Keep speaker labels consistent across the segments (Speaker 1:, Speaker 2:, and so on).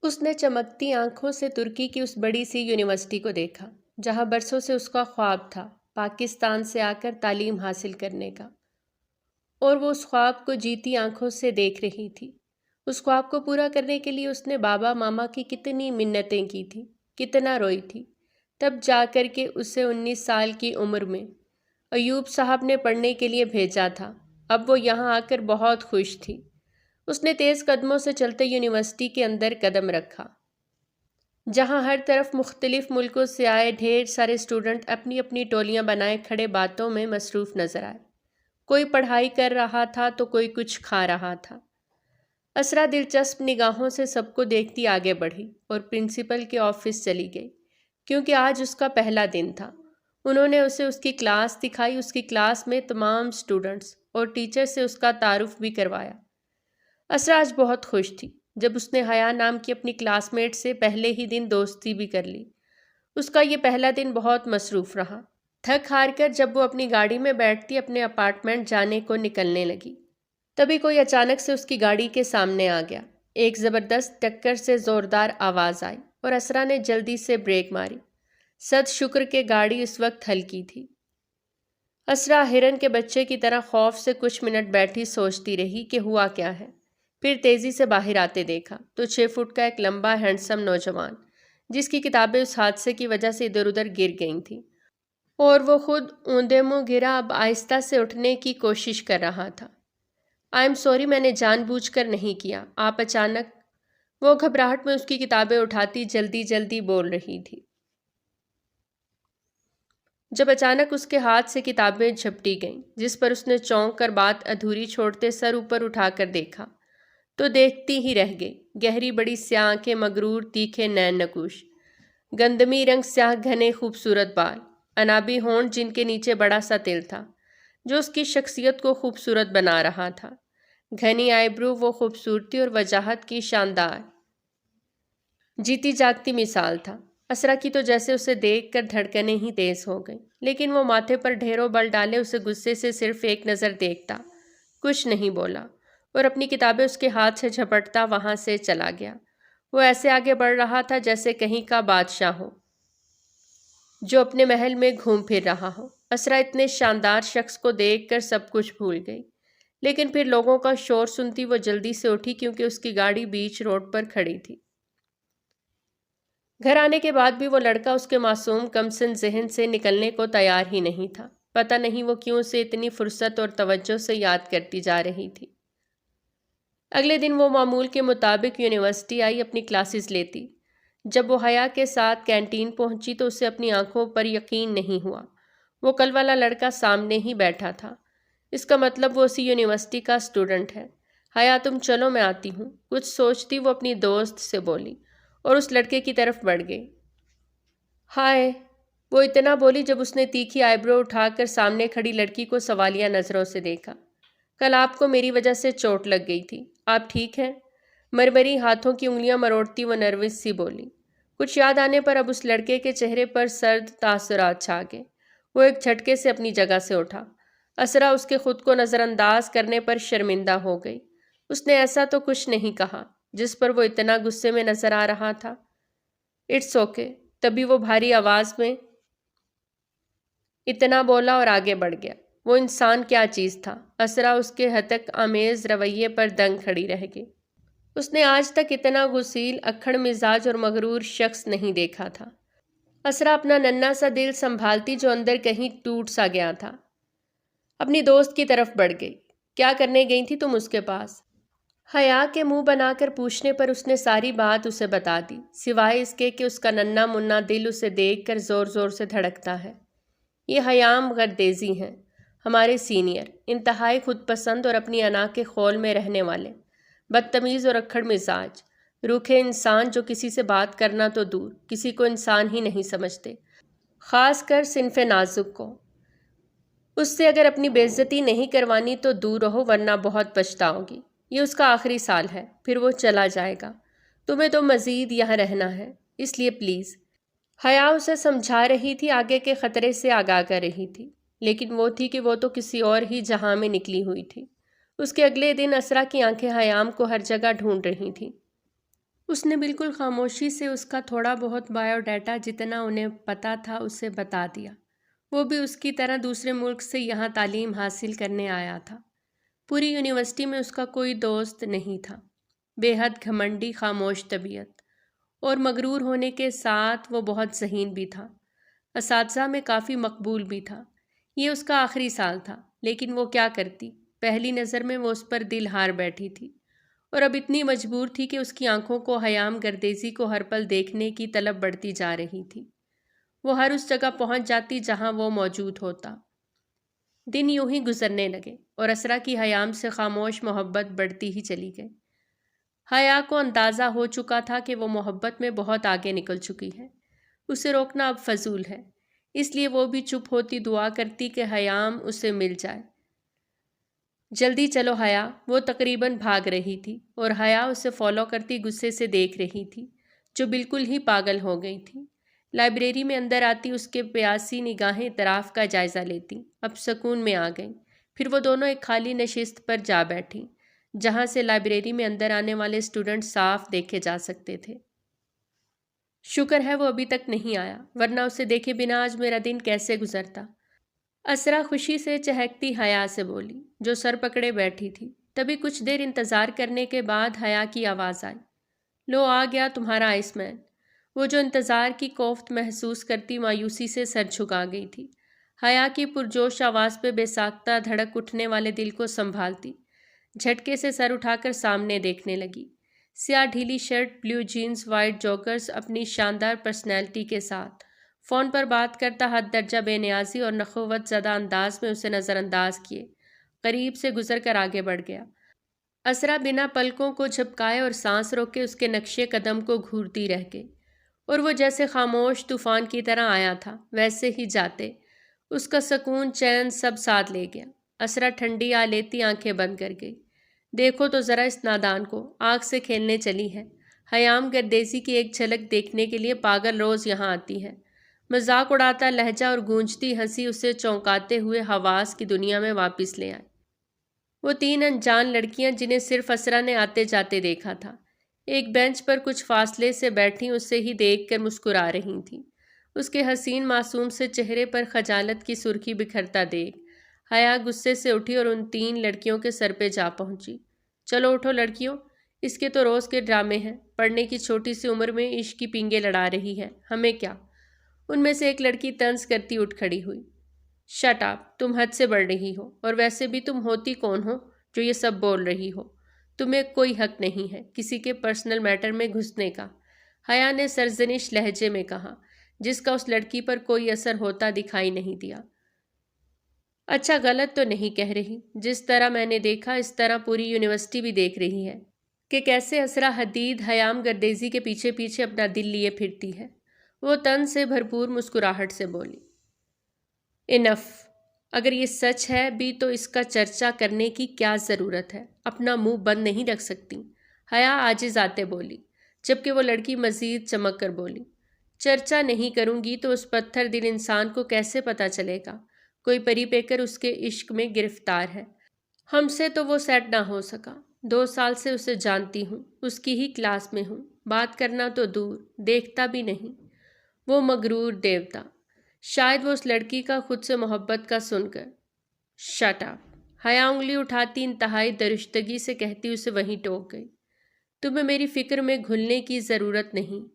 Speaker 1: اس نے چمکتی آنکھوں سے ترکی کی اس بڑی سی یونیورسٹی کو دیکھا جہاں برسوں سے اس کا خواب تھا پاکستان سے آ کر تعلیم حاصل کرنے کا، اور وہ اس خواب کو جیتی آنکھوں سے دیکھ رہی تھی۔ اس خواب کو پورا کرنے کے لیے اس نے بابا ماما کی کتنی منتیں کی تھی، کتنا روئی تھی، تب جا کر کے اسے 19 سال کی عمر میں ایوب صاحب نے پڑھنے کے لیے بھیجا تھا۔ اب وہ یہاں آ کر بہت خوش تھی۔ اس نے تیز قدموں سے چلتے یونیورسٹی کے اندر قدم رکھا، جہاں ہر طرف مختلف ملکوں سے آئے ڈھیر سارے اسٹوڈنٹ اپنی اپنی ٹولیاں بنائے کھڑے باتوں میں مصروف نظر آئے۔ کوئی پڑھائی کر رہا تھا تو کوئی کچھ کھا رہا تھا۔ اسرا دلچسپ نگاہوں سے سب کو دیکھتی آگے بڑھی اور پرنسپل کے آفس چلی گئی، کیونکہ آج اس کا پہلا دن تھا۔ انہوں نے اسے اس کی کلاس دکھائی، اس کی کلاس میں تمام اسٹوڈنٹس اور ٹیچر سے اس کا تعارف بھی کروایا۔ اسرا آج بہت خوش تھی جب اس نے حیا نام کی اپنی کلاس میٹ سے پہلے ہی دن دوستی بھی کر لی۔ اس کا یہ پہلا دن بہت مصروف رہا۔ تھک ہار کر جب وہ اپنی گاڑی میں بیٹھتی اپنے اپارٹمنٹ جانے کو نکلنے لگی، تبھی کوئی اچانک سے اس کی گاڑی کے سامنے آ گیا۔ ایک زبردست ٹکر سے زوردار آواز آئی اور اسرا نے جلدی سے بریک ماری۔ صد شکر کہ گاڑی اس وقت ہلکی تھی۔ اسرا ہرن کے بچے کی طرح خوف سے کچھ منٹ بیٹھی سوچتی رہی کہ ہوا کیا ہے، پھر تیزی سے باہر آتے دیکھا تو 6 فٹ کا ایک لمبا ہینڈسم نوجوان، جس کی کتابیں اس حادثے کی وجہ سے ادھر ادھر گر گئی تھیں اور وہ خود اوندے منہ گرا اب آہستہ سے اٹھنے کی کوشش کر رہا تھا۔ آئی ایم سوری، میں نے جان بوجھ کر نہیں کیا، آپ اچانک، وہ گھبراہٹ میں اس کی کتابیں اٹھاتی جلدی جلدی بول رہی تھی، جب اچانک اس کے ہاتھ سے کتابیں جھپٹی گئیں، جس پر اس نے چونک کر بات ادھوری چھوڑتے سر اوپر اٹھا کر دیکھا تو دیکھتی ہی رہ گئی۔ گہری بڑی سیاہ آنکھیں، مغرور تیکھے نین نکوش، گندمی رنگ سیاہ گھنے خوبصورت بال، انابی ہونٹ جن کے نیچے بڑا سا تل تھا جو اس کی شخصیت کو خوبصورت بنا رہا تھا، گھنی آئی برو، وہ خوبصورتی اور وجاہت کی شاندار جیتی جاگتی مثال تھا۔ اسرا کی تو جیسے اسے دیکھ کر دھڑکنیں ہی تیز ہو گئیں، لیکن وہ ماتھے پر ڈھیروں بل ڈالے اسے غصے سے صرف ایک نظر دیکھتا، کچھ نہیں بولا، اور اپنی کتابیں اس کے ہاتھ سے جھپٹتا وہاں سے چلا گیا۔ وہ ایسے آگے بڑھ رہا تھا جیسے کہیں کا بادشاہ ہو جو اپنے محل میں گھوم پھر رہا ہو۔ اسرا اتنے شاندار شخص کو دیکھ کر سب کچھ بھول گئی، لیکن پھر لوگوں کا شور سنتی وہ جلدی سے اٹھی کیونکہ اس کی گاڑی بیچ روڈ پر کھڑی تھی۔ گھر آنے کے بعد بھی وہ لڑکا اس کے معصوم کمسن ذہن سے نکلنے کو تیار ہی نہیں تھا۔ پتہ نہیں وہ کیوں اسے اتنی فرصت اور توجہ سے یاد کرتی جا رہی تھی۔ اگلے دن وہ معمول کے مطابق یونیورسٹی آئی اپنی کلاسز لیتی۔ جب وہ حیا کے ساتھ کینٹین پہنچی تو اسے اپنی آنکھوں پر یقین نہیں ہوا، وہ کل والا لڑکا سامنے ہی بیٹھا تھا۔ اس کا مطلب وہ اسی یونیورسٹی کا اسٹوڈنٹ ہے۔ حیا تم چلو میں آتی ہوں، کچھ سوچتی وہ اپنی دوست سے بولی اور اس لڑکے کی طرف بڑھ گئی۔ ہائے، وہ اتنا بولی جب اس نے تیکھی آئی برو اٹھا کر سامنے کھڑی لڑکی کو سوالیہ نظروں سے دیکھا۔ کل آپ کو میری وجہ سے چوٹ لگ گئی تھی، آپ ٹھیک ہیں؟ مرمری ہاتھوں کی انگلیاں مروڑتی وہ نروس سی بولی۔ کچھ یاد آنے پر اب اس لڑکے کے چہرے پر سرد تاثرات چھا گئے۔ وہ ایک جھٹکے سے اپنی جگہ سے اٹھا۔ اسرا اس کے خود کو نظر انداز کرنے پر شرمندہ ہو گئی۔ اس نے ایسا تو کچھ نہیں کہا جس پر وہ اتنا غصے میں نظر آ رہا تھا۔ اٹس اوکے، تبھی وہ بھاری آواز میں اتنا بولا اور آگے بڑھ گیا۔ وہ انسان کیا چیز تھا؟ اسرا اس کے ہتک آمیز رویے پر دنگ کھڑی رہ گئی۔ اس نے آج تک اتنا غسیل، اکھڑ مزاج اور مغرور شخص نہیں دیکھا تھا۔ اسرا اپنا ننھا سا دل سنبھالتی جو اندر کہیں ٹوٹ سا گیا تھا، اپنی دوست کی طرف بڑھ گئی۔ کیا کرنے گئی تھی تم اس کے پاس؟ حیا کے منہ بنا کر پوچھنے پر اس نے ساری بات اسے بتا دی، سوائے اس کے کہ اس کا ننھا منا دل اسے دیکھ کر زور زور سے دھڑکتا ہے۔ یہ حیام غردیزی ہیں، ہمارے سینئر، انتہائی خود پسند اور اپنی انا کے خول میں رہنے والے، بدتمیز اور اکھڑ مزاج، روکھے انسان جو کسی سے بات کرنا تو دور، کسی کو انسان ہی نہیں سمجھتے، خاص کر صنف نازک کو۔ اس سے اگر اپنی بے عزتی نہیں کروانی تو دور رہو ورنہ بہت پچھتاؤ گی۔ یہ اس کا آخری سال ہے، پھر وہ چلا جائے گا، تمہیں تو مزید یہاں رہنا ہے، اس لیے پلیز۔ حیا اسے سمجھا رہی تھی، آگے کے خطرے سے آگاہ کر رہی تھی، لیکن وہ تھی کہ وہ تو کسی اور ہی جہاں میں نکلی ہوئی تھی۔ اس کے اگلے دن اسرا کی آنکھیں حیام کو ہر جگہ ڈھونڈ رہی تھیں۔ اس نے بالکل خاموشی سے اس کا تھوڑا بہت بایو ڈیٹا جتنا انہیں پتا تھا اسے بتا دیا۔ وہ بھی اس کی طرح دوسرے ملک سے یہاں تعلیم حاصل کرنے آیا تھا۔ پوری یونیورسٹی میں اس کا کوئی دوست نہیں تھا۔ بے حد گھمنڈی خاموش طبیعت اور مغرور ہونے کے ساتھ وہ بہت ذہین بھی تھا۔ اساتذہ میں کافی مقبول بھی تھا۔ یہ اس کا آخری سال تھا، لیکن وہ کیا کرتی؟ پہلی نظر میں وہ اس پر دل ہار بیٹھی تھی، اور اب اتنی مجبور تھی کہ اس کی آنکھوں کو حیام گردیزی کو ہر پل دیکھنے کی طلب بڑھتی جا رہی تھی۔ وہ ہر اس جگہ پہنچ جاتی جہاں وہ موجود ہوتا۔ دن یوں ہی گزرنے لگے اور اسرا کی حیام سے خاموش محبت بڑھتی ہی چلی گئی۔ حیا کو اندازہ ہو چکا تھا کہ وہ محبت میں بہت آگے نکل چکی ہے، اسے روکنا اب فضول ہے، اس لیے وہ بھی چپ ہوتی دعا کرتی کہ حیام اسے مل جائے۔ جلدی چلو حیا، وہ تقریباً بھاگ رہی تھی اور حیا اسے فالو کرتی غصے سے دیکھ رہی تھی، جو بالکل ہی پاگل ہو گئی تھی۔ لائبریری میں اندر آتی اس کے پیاسی نگاہیں اطراف کا جائزہ لیتی، اب سکون میں آ گئیں۔ پھر وہ دونوں ایک خالی نشست پر جا بیٹھیں، جہاں سے لائبریری میں اندر آنے والے اسٹوڈنٹ صاف دیکھے جا سکتے تھے۔ شکر ہے وہ ابھی تک نہیں آیا، ورنہ اسے دیکھے بنا آج میرا دن کیسے گزرتا۔ اسرا خوشی سے چہکتی حیا سے بولی، جو سر پکڑے بیٹھی تھی۔ تبھی کچھ دیر انتظار کرنے کے بعد حیا کی آواز آئی، لو آ گیا تمہارا آئس مین۔ وہ جو انتظار کی کوفت محسوس کرتی مایوسی سے سر جھکا گئی تھی۔ حیا کی پرجوش آواز پہ بے ساختہ دھڑک اٹھنے والے دل کو سنبھالتی جھٹکے سے سر اٹھا کر سامنے دیکھنے لگی۔ سیاہ ڈھیلی shirt, blue jeans, white joggers اپنی شاندار پرسنالٹی کے ساتھ فون پر بات کرتا حد درجہ بے نیازی اور نخوت زدہ انداز میں اسے نظر انداز کیے قریب سے گزر کر آگے بڑھ گیا۔ اسرا بنا پلکوں کو جھپکائے اور سانس روک کے اس کے نقشے قدم کو گھورتی رہ گئی، اور وہ جیسے خاموش طوفان کی طرح آیا تھا ویسے ہی جاتے اس کا سکون چین سب ساتھ لے گیا۔ اسرا ٹھنڈی آ لیتی آنکھیں بند کر گئی۔ دیکھو تو ذرا اس نادان کو، آگ سے کھیلنے چلی ہے۔ حیام گردیزی کی ایک جھلک دیکھنے کے لیے پاگل روز یہاں آتی ہے۔ مذاق اڑاتا لہجہ اور گونجتی ہنسی اسے چونکاتے ہوئے حواس کی دنیا میں واپس لے آئے۔ وہ تین انجان لڑکیاں جنہیں صرف اسرا نے آتے جاتے دیکھا تھا، ایک بینچ پر کچھ فاصلے سے بیٹھی اسے ہی دیکھ کر مسکرا رہی تھیں۔ اس کے حسین معصوم سے چہرے پر خجالت کی سرخی بکھرتا دیکھ حیا غصے سے اٹھی اور ان تین لڑکیوں کے سر پہ جا پہنچی۔ چلو اٹھو لڑکیوں، اس کے تو روز کے ڈرامے ہیں، پڑھنے کی چھوٹی سی عمر میں عشق کی پینگیں لڑا رہی ہے، ہمیں کیا؟ ان میں سے ایک لڑکی طنز کرتی اٹھ کھڑی ہوئی۔ شٹ اپ، تم حد سے بڑھ رہی ہو، اور ویسے بھی تم ہوتی کون ہو جو یہ سب بول رہی ہو؟ تمہیں کوئی حق نہیں ہے کسی کے پرسنل میٹر میں گھسنے کا، حیا نے سرزنش لہجے میں کہا، جس کا اس لڑکی پر کوئی اثر ہوتا دکھائی نہیں دیا۔ اچھا غلط تو نہیں کہہ رہی، جس طرح میں نے دیکھا اس طرح پوری یونیورسٹی بھی دیکھ رہی ہے کہ کیسے اسرا حدید حیام گردیزی کے پیچھے پیچھے اپنا دل لیے پھرتی ہے۔ وہ طنز سے بھرپور مسکراہٹ سے بولی، انف، اگر یہ سچ ہے بھی تو اس کا چرچا کرنے کی کیا ضرورت ہے؟ اپنا منہ بند نہیں رکھ سکتی؟ حیا عاجز آتے بولی، جبکہ وہ لڑکی مزید چمک کر بولی، چرچا نہیں کروں گی تو اس پتھر دل انسان کو کیسے پتہ چلے گا کوئی پری پیکر اس کے عشق میں گرفتار ہے؟ ہم سے تو وہ سیٹ نہ ہو سکا، 2 سال سے اسے جانتی ہوں، اس کی ہی کلاس میں ہوں، بات کرنا تو دور، دیکھتا بھی نہیں۔ وہ مغرور دیوتا، شاید وہ اس لڑکی کا خود سے محبت کا سن کر۔ شٹ اپ، حیا انگلی اٹھاتی انتہائی درشتگی سے کہتی اسے وہیں ٹوک گئی، تمہیں میری فکر میں گھلنے کی ضرورت نہیں۔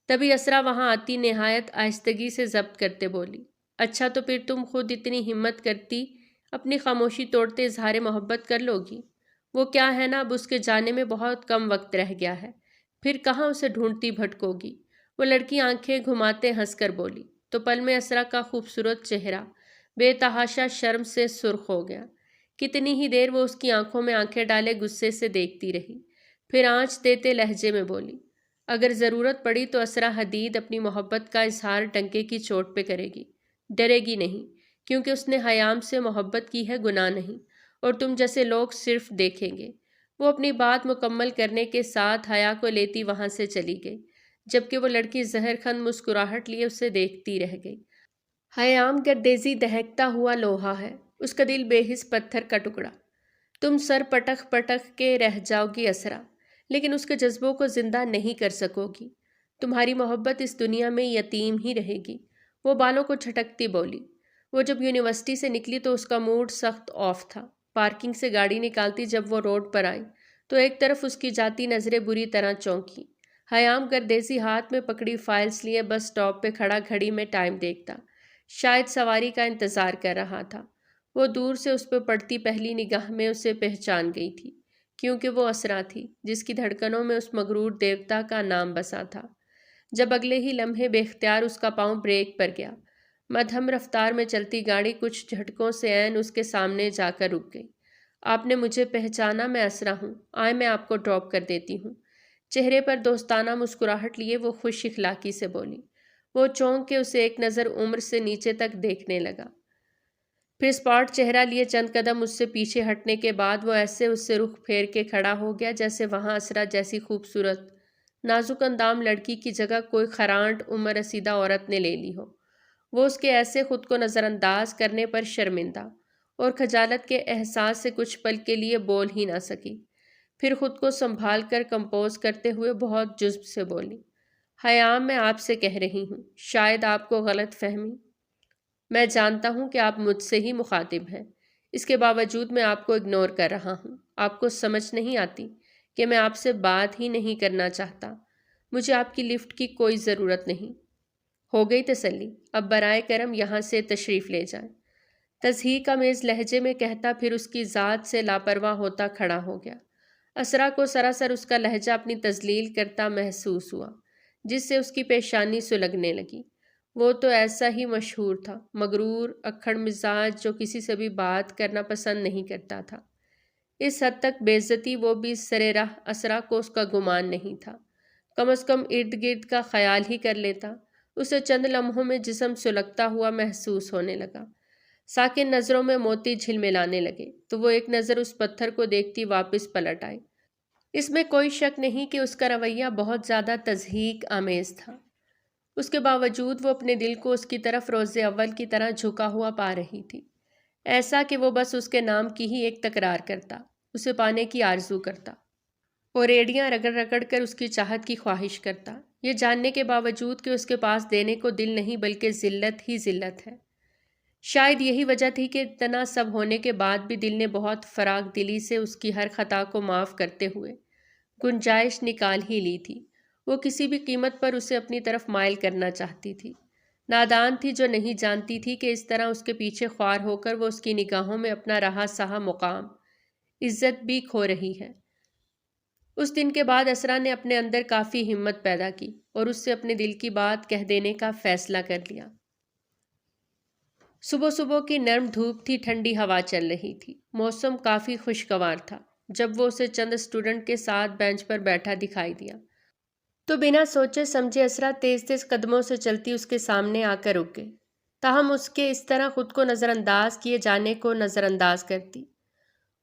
Speaker 1: تبھی اسرا وہاں آتی نہایت آہستگی سے ضبط کرتے بولی، اچھا تو پھر تم خود اتنی ہمت کرتی اپنی خاموشی توڑتے اظہار محبت کر لو گی؟ وہ کیا ہے نا، اب اس کے جانے میں بہت کم وقت رہ گیا ہے، پھر کہاں اسے ڈھونڈتی بھٹکو گی؟ وہ لڑکی آنکھیں گھماتے ہنس کر بولی، تو پل میں اسرا کا خوبصورت چہرہ بے تحاشا شرم سے سرخ ہو گیا۔ کتنی ہی دیر وہ اس کی آنکھوں میں آنکھیں ڈالے غصے سے دیکھتی رہی، پھر آنچ دیتے لہجے میں بولی، اگر ضرورت پڑی تو اسرا حدید اپنی محبت کا اظہار ٹنکے کی چوٹ پہ کرے گی، ڈرے گی نہیں، کیونکہ اس نے حیام سے محبت کی ہے، گناہ نہیں، اور تم جیسے لوگ صرف دیکھیں گے۔ وہ اپنی بات مکمل کرنے کے ساتھ حیا کو لیتی وہاں سے چلی گئی، جبکہ وہ لڑکی زہر خند مسکراہٹ لیے اسے دیکھتی رہ گئی۔ حیام گردیزی دہکتا ہوا لوہا ہے، اس کا دل بے حس پتھر کا ٹکڑا، تم سر پٹک پٹک کے رہ جاؤ گی اسرا، لیکن اس کے جذبوں کو زندہ نہیں کر سکو گی۔ تمہاری محبت اس دنیا میں یتیم ہی رہے گی۔ وہ بالوں کو جھٹکتی بولی۔ وہ جب یونیورسٹی سے نکلی تو اس کا موڈ سخت آف تھا۔ پارکنگ سے گاڑی نکالتی جب وہ روڈ پر آئی تو ایک طرف اس کی جاتی نظریں بری طرح چونکی۔ حیام گردیزی ہاتھ میں پکڑی فائلز لیے بس اسٹاپ پہ کھڑا گھڑی میں ٹائم دیکھتا، شاید سواری کا انتظار کر رہا تھا۔ وہ دور سے اس پہ پڑتی پہلی نگاہ میں اسے پہچان گئی تھی، کیونکہ وہ اسرا تھی جس کی دھڑکنوں میں اس مغرور دیوتا کا نام بسا تھا۔ جب اگلے ہی لمحے بے اختیار اس کا پاؤں بریک پر گیا، مدھم رفتار میں چلتی گاڑی کچھ جھٹکوں سے عین اس کے سامنے جا کر رک گئی۔ آپ نے مجھے پہچانا؟ میں اسرا ہوں، آئے میں آپ کو ڈراپ کر دیتی ہوں۔ چہرے پر دوستانہ مسکراہٹ لیے وہ خوش اخلاقی سے بولی۔ وہ چونک کے اسے ایک نظر عمر سے نیچے تک دیکھنے لگا، پھر اسپاٹ چہرہ لیے چند قدم اس سے پیچھے ہٹنے کے بعد وہ ایسے اس سے رخ پھیر کے کھڑا ہو گیا جیسے وہاں اسرا جیسی خوبصورت نازک اندام لڑکی کی جگہ کوئی خرانٹ عمر رسیدہ عورت نے لے لی ہو۔ وہ اس کے ایسے خود کو نظر انداز کرنے پر شرمندہ اور خجالت کے احساس سے کچھ پل کے لیے بول ہی نہ سکی۔ پھر خود کو سنبھال کر کمپوز کرتے ہوئے بہت جذب سے بولی، حیام میں آپ سے کہہ رہی ہوں، شاید آپ کو غلط فہمی۔ میں جانتا ہوں کہ آپ مجھ سے ہی مخاطب ہیں، اس کے باوجود میں آپ کو اگنور کر رہا ہوں۔ آپ کو سمجھ نہیں آتی کہ میں آپ سے بات ہی نہیں کرنا چاہتا۔ مجھے آپ کی لفٹ کی کوئی ضرورت نہیں۔ ہو گئی تسلی، اب برائے کرم یہاں سے تشریف لے جائیں، تضحیک آمیز لہجے میں کہتا، پھر اس کی ذات سے لاپرواہ ہوتا کھڑا ہو گیا۔ اسرا کو سراسر اس کا لہجہ اپنی تذلیل کرتا محسوس ہوا، جس سے اس کی پیشانی سلگنے لگی۔ وہ تو ایسا ہی مشہور تھا، مغرور، اکھڑ مزاج، جو کسی سے بھی بات کرنا پسند نہیں کرتا تھا۔ اس حد تک بے عزتی وہ بھی سرے راہ اسرا کو اس کا گمان نہیں تھا۔ کم از کم ارد گرد کا خیال ہی کر لیتا۔ اسے چند لمحوں میں جسم سلگتا ہوا محسوس ہونے لگا۔ ساکن نظروں میں موتی جھلملانے لگے تو وہ ایک نظر اس پتھر کو دیکھتی واپس پلٹ آئی۔ اس میں کوئی شک نہیں کہ اس کا رویہ بہت زیادہ تضحیک آمیز تھا۔ اس کے باوجود وہ اپنے دل کو اس کی طرف روز اول کی طرح جھکا ہوا پا رہی تھی، ایسا کہ وہ بس اس کے نام کی ہی ایک تکرار کرتا، اسے پانے کی آرزو کرتا اور ایڑیاں رگڑ رگڑ کر اس کی چاہت کی خواہش کرتا، یہ جاننے کے باوجود کہ اس کے پاس دینے کو دل نہیں بلکہ ذلت ہی ذلت ہے۔ شاید یہی وجہ تھی کہ اتنا سب ہونے کے بعد بھی دل نے بہت فراغ دلی سے اس کی ہر خطا کو معاف کرتے ہوئے گنجائش نکال ہی لی تھی۔ وہ کسی بھی قیمت پر اسے اپنی طرف مائل کرنا چاہتی تھی۔ نادان تھی جو نہیں جانتی تھی کہ اس طرح اس کے پیچھے خوار ہو کر وہ اس کی نگاہوں میں اپنا رہا سہا مقام، عزت بھی کھو رہی ہے۔ اس دن کے بعد اسرا نے اپنے اندر کافی ہمت پیدا کی اور اس سے اپنے دل کی بات کہہ دینے کا فیصلہ کر لیا۔ صبح صبح کی نرم دھوپ تھی، ٹھنڈی ہوا چل رہی تھی، موسم کافی خوشگوار تھا۔ جب وہ اسے چند اسٹوڈنٹ کے ساتھ بینچ پر بیٹھا دکھائی دیا تو بنا سوچے سمجھے اسرا تیز تیز قدموں سے چلتی اس کے سامنے آ کر رک گئی، تاہم اس کے اس طرح خود کو نظر انداز کیے جانے کو نظر انداز کرتی،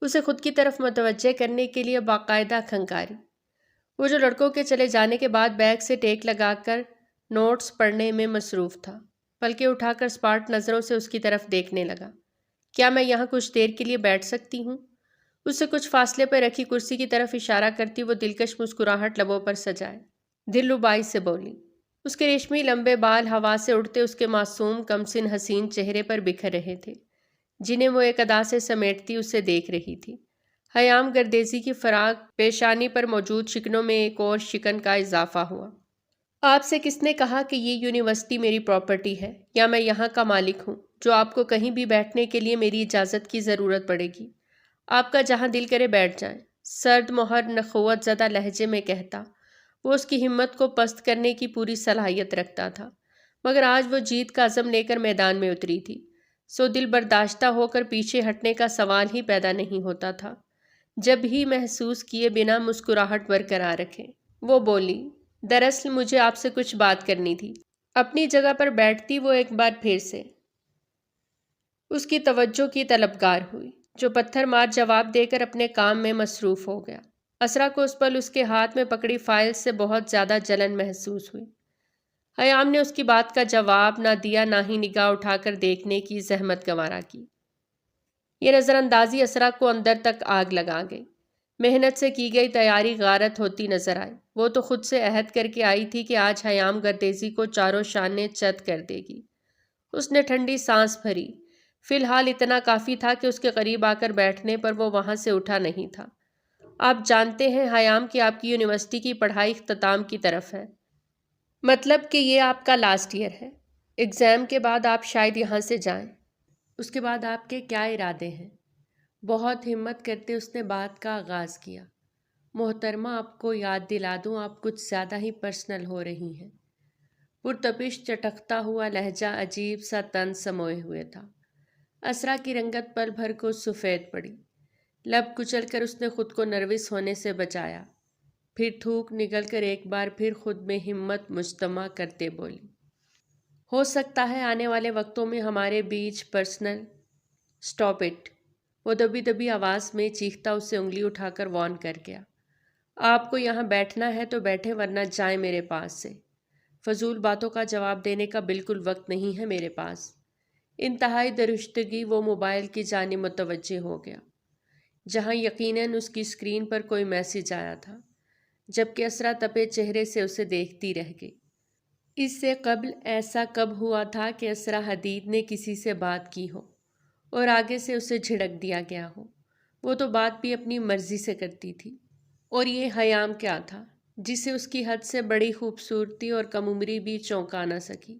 Speaker 1: اسے خود کی طرف متوجہ کرنے کے لیے باقاعدہ کھنکاری۔ وہ جو لڑکوں کے چلے جانے کے بعد بیگ سے ٹیک لگا کر نوٹس پڑھنے میں مصروف تھا، پلکیں اٹھا کر اسپاٹ نظروں سے اس کی طرف دیکھنے لگا۔ کیا میں یہاں کچھ دیر کے لیے بیٹھ سکتی ہوں؟ اس سے کچھ فاصلے پر رکھی کرسی کی طرف اشارہ کرتی وہ دلکش مسکراہٹ لبوں پر سجائے دلربائی سے بولی۔ اس کے ریشمی لمبے بال ہوا سے اڑتے اس کے معصوم کمسن حسین چہرے پر بکھر رہے تھے، جنہیں وہ ایک ادا سے سمیٹتی اسے دیکھ رہی تھی۔ حیام گردیزی کی فراق پیشانی پر موجود شکنوں میں ایک اور شکن کا اضافہ ہوا۔ آپ سے کس نے کہا کہ یہ یونیورسٹی میری پراپرٹی ہے یا میں یہاں کا مالک ہوں جو آپ کو کہیں بھی بیٹھنے کے لیے میری اجازت کی ضرورت پڑے گی؟ آپ کا جہاں دل کرے بیٹھ جائیں، سرد مہر نخوت زدہ لہجے میں کہتا۔ وہ اس کی ہمت کو پست کرنے کی پوری صلاحیت رکھتا تھا، مگر آج وہ جیت کا عزم لے کر میدان میں اتری تھی، سو دل برداشتہ ہو کر پیچھے ہٹنے کا سوال ہی پیدا نہیں ہوتا تھا، جب ہی محسوس کیے بنا مسکراہٹ برقرار رکھے۔ وہ بولی، دراصل مجھے آپ سے کچھ بات کرنی تھی۔ اپنی جگہ پر بیٹھتی وہ ایک بار پھر سے اس کی توجہ کی طلبگار ہوئی، جو پتھر مار جواب دے کر اپنے کام میں مصروف ہو گیا۔ اسرا کو اس پل اس کے ہاتھ میں پکڑی فائل سے بہت زیادہ جلن محسوس ہوئی۔ حیام نے اس کی بات کا جواب نہ دیا، نہ ہی نگاہ اٹھا کر دیکھنے کی زحمت گوارا کی۔ یہ نظر اندازی اسرا کو اندر تک آگ لگا گئی۔ محنت سے کی گئی تیاری غارت ہوتی نظر آئی۔ وہ تو خود سے عہد کر کے آئی تھی کہ آج حیام گردیزی کو چاروں شانے چت کر دے گی۔ اس نے ٹھنڈی سانس بھری۔ فی الحال اتنا کافی تھا کہ اس کے قریب آ کر بیٹھنے پر وہ وہاں سے اٹھا نہیں تھا۔ آپ جانتے ہیں حیام کہ آپ کی یونیورسٹی کی پڑھائی اختتام کی طرف ہے، مطلب کہ یہ آپ کا لاسٹ ایئر ہے۔ ایگزام کے بعد آپ شاید یہاں سے جائیں۔ اس کے بعد آپ کے کیا ارادے ہیں؟ بہت ہمت کرتے اس نے بات کا آغاز کیا۔ محترمہ، آپ کو یاد دلا دوں، آپ کچھ زیادہ ہی پرسنل ہو رہی ہیں۔ پرتپش چٹکتا ہوا لہجہ عجیب سا طنز سموئے ہوئے تھا۔ اسرا کی رنگت پل بھر کو سفید پڑی۔ لب کچل کر اس نے خود کو نروس ہونے سے بچایا، پھر تھوک نگل کر ایک بار پھر خود میں ہمت مجتمع کرتے بولی، ہو سکتا ہے آنے والے وقتوں میں ہمارے بیچ پرسنل سٹاپ اٹ۔ وہ دبی دبی آواز میں چیختا اسے انگلی اٹھا کر وارن کر گیا۔ آپ کو یہاں بیٹھنا ہے تو بیٹھے، ورنہ جائیں میرے پاس سے۔ فضول باتوں کا جواب دینے کا بالکل وقت نہیں ہے میرے پاس۔ انتہائی درشتگی وہ موبائل کی جانب متوجہ ہو گیا، جہاں یقیناً اس کی اسکرین پر کوئی میسج آیا تھا، جبکہ اسرا تپے چہرے سے اسے دیکھتی رہ گئی۔ اس سے قبل ایسا کب ہوا تھا کہ اسرا حدید نے کسی سے بات کی ہو اور آگے سے اسے جھڑک دیا گیا ہو؟ وہ تو بات بھی اپنی مرضی سے کرتی تھی۔ اور یہ حیام کیا تھا جسے اس کی حد سے بڑی خوبصورتی اور کم عمری بھی چونکا نہ سکی،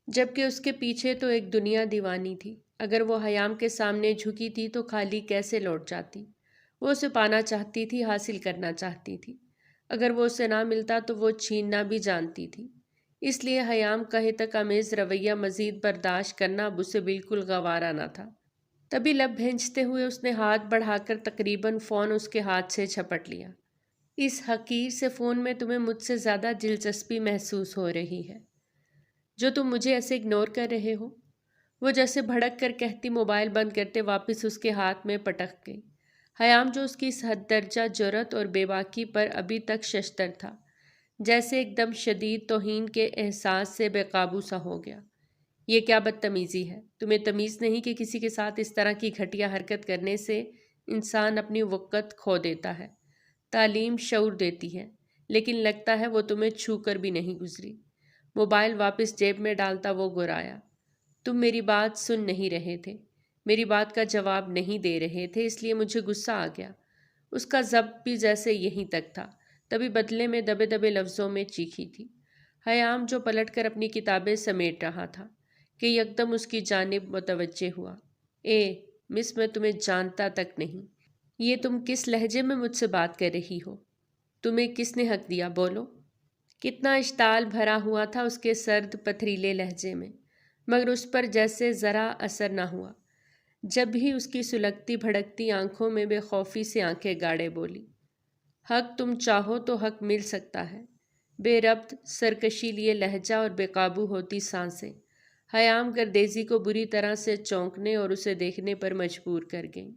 Speaker 1: جبکہ اس کے پیچھے تو ایک دنیا دیوانی تھی۔ اگر وہ حیام کے سامنے جھکی تھی تو خالی کیسے لوٹ جاتی؟ وہ اسے پانا چاہتی تھی، حاصل کرنا چاہتی تھی۔ اگر وہ اسے نہ ملتا تو وہ چھیننا بھی جانتی تھی۔ اس لیے حیام کا ہتک آمیز رویہ مزید برداشت کرنا اب اسے بالکل گوارا نہ تھا۔ تبھی لب بھینچتے ہوئے اس نے ہاتھ بڑھا کر تقریباً فون اس کے ہاتھ سے جھپٹ لیا۔ اس حقیر سے فون میں تمہیں مجھ سے زیادہ دلچسپی محسوس ہو رہی ہے، جو تم مجھے ایسے اگنور کر رہے ہو؟ وہ جیسے بھڑک کر کہتی موبائل بند کرتے واپس اس کے ہاتھ میں پٹک گئی۔ حیام، جو اس کی اس حد درجہ جرأت اور بے باکی پر ابھی تک ششدر تھا، جیسے ایک دم شدید توہین کے احساس سے بے قابو سا ہو گیا۔ یہ کیا بدتمیزی ہے؟ تمہیں تمیز نہیں کہ کسی کے ساتھ اس طرح کی گھٹیا حرکت کرنے سے انسان اپنی وقت کھو دیتا ہے؟ تعلیم شعور دیتی ہے، لیکن لگتا ہے وہ تمہیں چھو کر بھی نہیں گزری۔ موبائل واپس جیب میں ڈالتا وہ گرایا۔ تم میری بات سن نہیں رہے تھے، میری بات کا جواب نہیں دے رہے تھے، اس لیے مجھے غصہ آ گیا۔ اس کا ضبط بھی جیسے یہیں تک تھا، تبھی بدلے میں دبے دبے لفظوں میں چیخی تھی۔ حیام، جو پلٹ کر اپنی کتابیں سمیٹ رہا تھا، کہ یکدم اس کی جانب متوجہ ہوا۔ اے مس، میں تمہیں جانتا تک نہیں۔ یہ تم کس لہجے میں مجھ سے بات کر رہی ہو؟ تمہیں کس نے حق دیا؟ بولو۔ کتنا اشتعال بھرا ہوا تھا اس کے سرد پتھریلے لہجے میں، مگر اس پر جیسے ذرا اثر نہ ہوا۔ جب بھی اس کی سلگتی بھڑکتی آنکھوں میں بے خوفی سے آنکھیں گاڑے بولی، حق تم چاہو تو حق مل سکتا ہے۔ بے ربط سرکشی لیے لہجہ اور بے قابو ہوتی سانسیں حیام گردیزی کو بری طرح سے چونکنے اور اسے دیکھنے پر مجبور کر گئیں۔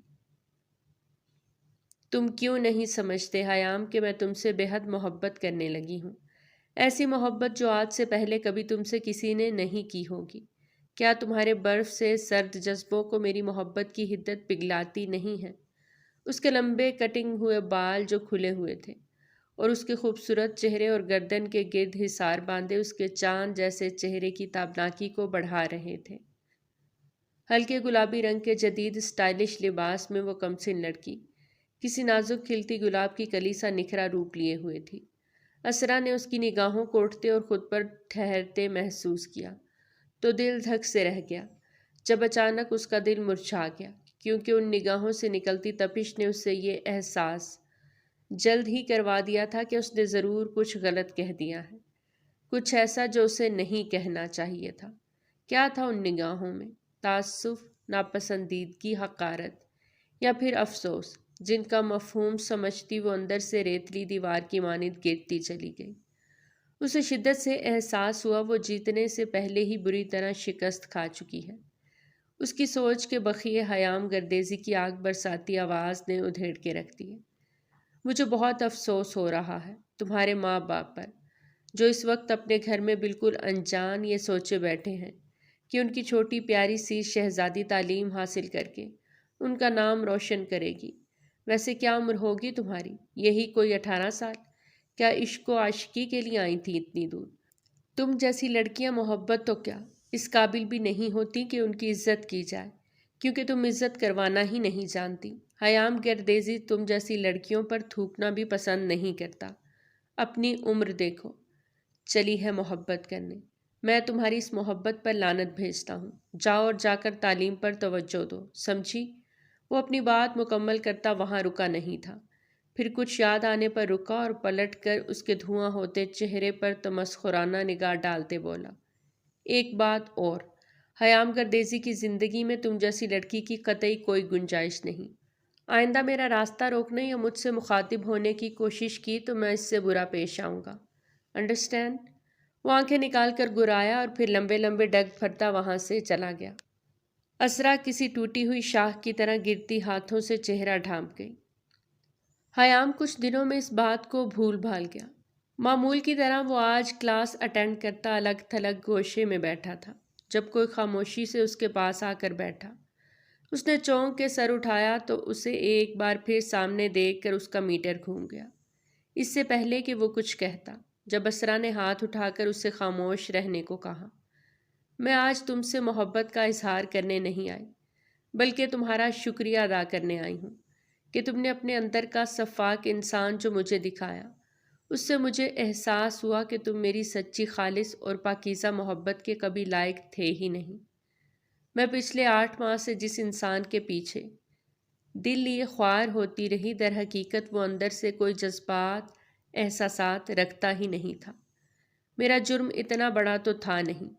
Speaker 1: تم کیوں نہیں سمجھتے حیام کہ میں تم سے بے حد محبت کرنے لگی ہوں، ایسی محبت جو آج سے پہلے کبھی تم سے کسی نے نہیں کی ہوگی۔ کیا تمہارے برف سے سرد جذبوں کو میری محبت کی حدت پگھلاتی نہیں ہے؟ اس کے لمبے کٹنگ ہوئے بال جو کھلے ہوئے تھے اور اس کے خوبصورت چہرے اور گردن کے گرد حصار باندھے اس کے چاند جیسے چہرے کی تابناکی کو بڑھا رہے تھے۔ ہلکے گلابی رنگ کے جدید اسٹائلش لباس میں وہ کمسن لڑکی کسی نازک کھلتی گلاب کی کلی سا نکھرا روپ لیے ہوئے تھی۔ اسرا نے اس کی نگاہوں کو اٹھتے اور خود پر ٹھہرتے محسوس کیا تو دل دھک سے رہ گیا، جب اچانک اس کا دل مرجھا گیا، کیونکہ ان نگاہوں سے نکلتی تپش نے اس سے یہ احساس جلد ہی کروا دیا تھا کہ اس نے ضرور کچھ غلط کہہ دیا ہے، کچھ ایسا جو اسے نہیں کہنا چاہیے تھا۔ کیا تھا ان نگاہوں میں؟ تعصب، ناپسندیدگی، حقارت، یا پھر افسوس، جن کا مفہوم سمجھتی وہ اندر سے ریتلی دیوار کی مانند گرتی چلی گئی۔ اسے شدت سے احساس ہوا وہ جیتنے سے پہلے ہی بری طرح شکست کھا چکی ہے۔ اس کی سوچ کے بخیے حیام گردیزی کی آگ برساتی آواز نے ادھیڑ کے رکھ دیے۔ مجھے بہت افسوس ہو رہا ہے تمہارے ماں باپ پر، جو اس وقت اپنے گھر میں بالکل انجان یہ سوچے بیٹھے ہیں کہ ان کی چھوٹی پیاری سی شہزادی تعلیم حاصل کر کے ان کا نام روشن کرے گی۔ ویسے کیا عمر ہوگی تمہاری؟ یہی کوئی 18 سال؟ کیا عشق و عاشقی کے لیے آئی تھی اتنی دور؟ تم جیسی لڑکیاں محبت تو کیا اس قابل بھی نہیں ہوتی کہ ان کی عزت کی جائے، کیونکہ تم عزت کروانا ہی نہیں جانتی۔ حیام گردیزی تم جیسی لڑکیوں پر تھوکنا بھی پسند نہیں کرتا۔ اپنی عمر دیکھو، چلی ہے محبت کرنے۔ میں تمہاری اس محبت پر لعنت بھیجتا ہوں۔ جاؤ اور جا کر تعلیم پر توجہ دو، سمجھی؟ وہ اپنی بات مکمل کرتا وہاں رکا نہیں تھا، پھر کچھ یاد آنے پر رکا اور پلٹ کر اس کے دھواں ہوتے چہرے پر تمسخرانہ نگاہ ڈالتے بولا، ایک بات اور، حیام گردیزی کی زندگی میں تم جیسی لڑکی کی قطعی کوئی گنجائش نہیں۔ آئندہ میرا راستہ روکنے یا مجھ سے مخاطب ہونے کی کوشش کی تو میں اس سے برا پیش آؤں گا، انڈرسٹینڈ؟ وہ آنکھیں نکال کر گرایا اور پھر لمبے لمبے ڈگ پھرتا وہاں سے چلا گیا۔ اسرا کسی ٹوٹی ہوئی شاخ کی طرح گرتی ہاتھوں سے چہرہ ڈھانپ گئی۔ حیام کچھ دنوں میں اس بات کو بھول بھال گیا۔ معمول کی طرح وہ آج کلاس اٹینڈ کرتا الگ تھلگ گوشے میں بیٹھا تھا، جب کوئی خاموشی سے اس کے پاس آ کر بیٹھا۔ اس نے چونک کے سر اٹھایا تو اسے ایک بار پھر سامنے دیکھ کر اس کا میٹر گھوم گیا، اس سے پہلے کہ وہ کچھ کہتا، جب اسرا نے ہاتھ اٹھا کر اسے خاموش رہنے کو کہا۔ میں آج تم سے محبت کا اظہار کرنے نہیں آئی، بلکہ تمہارا شکریہ ادا کرنے آئی ہوں کہ تم نے اپنے اندر کا صفاک انسان جو مجھے دکھایا، اس سے مجھے احساس ہوا کہ تم میری سچی خالص اور پاکیزہ محبت کے کبھی لائق تھے ہی نہیں۔ میں پچھلے 8 ماہ سے جس انسان کے پیچھے دل لیے خوار ہوتی رہی، در حقیقت وہ اندر سے کوئی جذبات احساسات رکھتا ہی نہیں تھا۔ میرا جرم اتنا بڑا تو تھا نہیں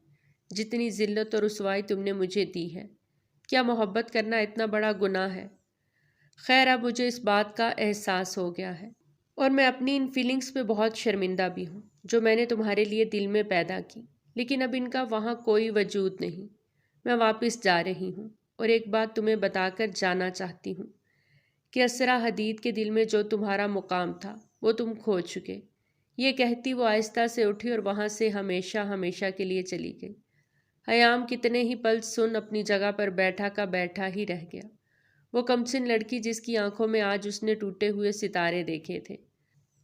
Speaker 1: جتنی ذلت اور رسوائی تم نے مجھے دی ہے۔ کیا محبت کرنا اتنا بڑا گناہ ہے؟ خیر اب مجھے اس بات کا احساس ہو گیا ہے، اور میں اپنی ان فیلنگز پہ بہت شرمندہ بھی ہوں جو میں نے تمہارے لیے دل میں پیدا کی، لیکن اب ان کا وہاں کوئی وجود نہیں۔ میں واپس جا رہی ہوں اور ایک بات تمہیں بتا کر جانا چاہتی ہوں کہ اسرا حدید کے دل میں جو تمہارا مقام تھا وہ تم کھو چکے۔ یہ کہتی وہ آہستہ سے اٹھی اور وہاں سے ہمیشہ ہمیشہ کے لیے چلی گئی۔ حیام کتنے ہی پل سن اپنی جگہ پر بیٹھا کا بیٹھا ہی رہ گیا۔ وہ کمسن لڑکی جس کی آنکھوں میں آج اس نے ٹوٹے ہوئے ستارے دیکھے تھے،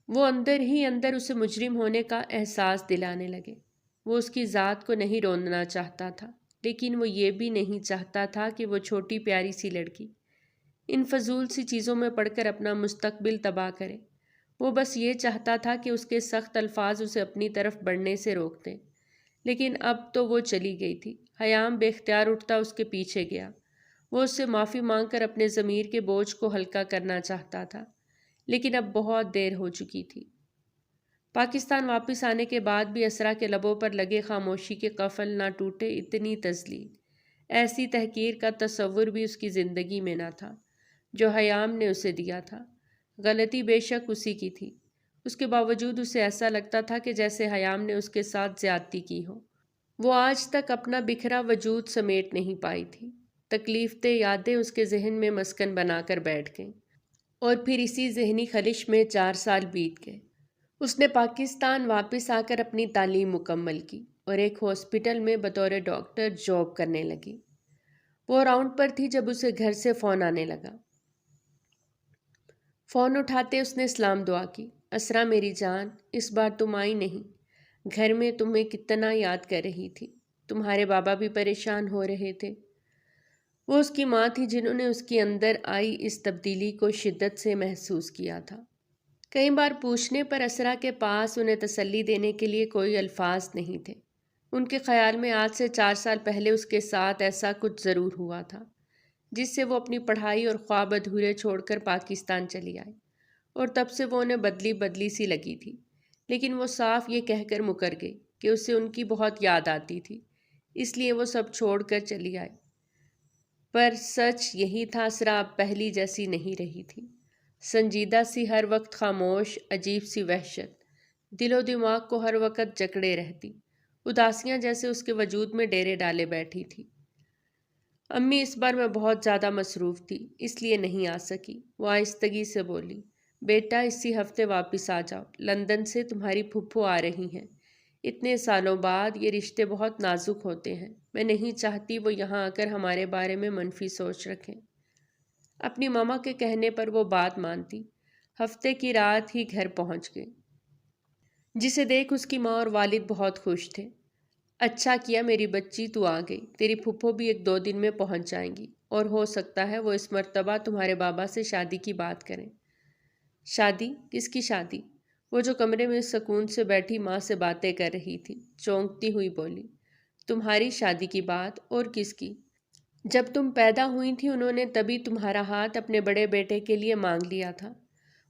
Speaker 1: وہ اندر ہی اندر اسے مجرم ہونے کا احساس دلانے لگے۔ وہ اس کی ذات کو نہیں روندنا چاہتا تھا، لیکن وہ یہ بھی نہیں چاہتا تھا کہ وہ چھوٹی پیاری سی لڑکی ان فضول سی چیزوں میں پڑھ کر اپنا مستقبل تباہ کرے۔ وہ بس یہ چاہتا تھا کہ اس کے سخت الفاظ اسے اپنی طرف بڑھنے سے روک دیں، لیکن اب تو وہ چلی گئی تھی۔ حیام بے اختیار اٹھتا اس کے پیچھے گیا۔ وہ اس سے معافی مانگ کر اپنے ضمیر کے بوجھ کو ہلکا کرنا چاہتا تھا، لیکن اب بہت دیر ہو چکی تھی۔ پاکستان واپس آنے کے بعد بھی اسرا کے لبوں پر لگے خاموشی کے قفل نہ ٹوٹے۔ اتنی تذلیل، ایسی تحقیر کا تصور بھی اس کی زندگی میں نہ تھا جو حیام نے اسے دیا تھا۔ غلطی بے شک اسی کی تھی، اس کے باوجود اسے ایسا لگتا تھا کہ جیسے حیام نے اس کے ساتھ زیادتی کی ہو۔ وہ آج تک اپنا بکھرا وجود سمیٹ نہیں پائی تھی۔ تکلیف دہ یادیں اس کے ذہن میں مسکن بنا کر بیٹھ گئیں، اور پھر اسی ذہنی خلش میں 4 سال بیت گئے۔ اس نے پاکستان واپس آ کر اپنی تعلیم مکمل کی اور ایک ہاسپٹل میں بطور ڈاکٹر جاب کرنے لگی۔ وہ راؤنڈ پر تھی جب اسے گھر سے فون آنے لگا۔ فون اٹھاتے اس نے سلام دعا کی۔ اسرا میری جان، اس بار تم آئی نہیں۔ گھر میں تمہیں کتنا یاد کر رہی تھی، تمہارے بابا بھی پریشان ہو رہے تھے۔ وہ اس کی ماں تھی جنہوں نے اس کے اندر آئی اس تبدیلی کو شدت سے محسوس کیا تھا۔ کئی بار پوچھنے پر اسرا کے پاس انہیں تسلی دینے کے لیے کوئی الفاظ نہیں تھے۔ ان کے خیال میں آج سے 4 سال پہلے اس کے ساتھ ایسا کچھ ضرور ہوا تھا جس سے وہ اپنی پڑھائی اور خواب ادھورے چھوڑ کر پاکستان چلی آئی، اور تب سے وہ انہیں بدلی بدلی سی لگی تھی، لیکن وہ صاف یہ کہہ کر مکر گئی کہ اسے ان کی بہت یاد آتی تھی، اس لیے وہ سب چھوڑ کر چلی آئی۔ پر سچ یہی تھا، اسرا اب پہلی جیسی نہیں رہی تھی۔ سنجیدہ سی، ہر وقت خاموش، عجیب سی وحشت دل و دماغ کو ہر وقت جکڑے رہتی، اداسیاں جیسے اس کے وجود میں ڈیرے ڈالے بیٹھی تھی۔ امی اس بار میں بہت زیادہ مصروف تھی، اس لیے نہیں آ سکی، وہ آہستگی سے بولی۔ بیٹا اسی ہفتے واپس آ جاؤ، لندن سے تمہاری پھپھو آ رہی ہیں۔ اتنے سالوں بعد یہ رشتے بہت نازک ہوتے ہیں، میں نہیں چاہتی وہ یہاں آ کر ہمارے بارے میں منفی سوچ رکھیں۔ اپنی ماما کے کہنے پر وہ بات مانتی۔ ہفتے کی رات ہی گھر پہنچ گئی، جسے دیکھ اس کی ماں اور والد بہت خوش تھے۔ اچھا کیا میری بچی تو آ گئی، تیری پھپھو بھی 1-2 دن میں پہنچ جائیں گی، اور ہو سکتا ہے وہ اس مرتبہ تمہارے بابا سے شادی کی بات کریں۔ شادی؟ کس کی شادی؟ وہ جو کمرے میں سکون سے بیٹھی ماں سے باتیں کر رہی تھی، چونکتی ہوئی بولی۔ تمہاری شادی کی بات؟ اور کس کی؟ جب تم پیدا ہوئی تھی انہوں نے تبھی تمہارا ہاتھ اپنے بڑے بیٹے کے لیے مانگ لیا تھا۔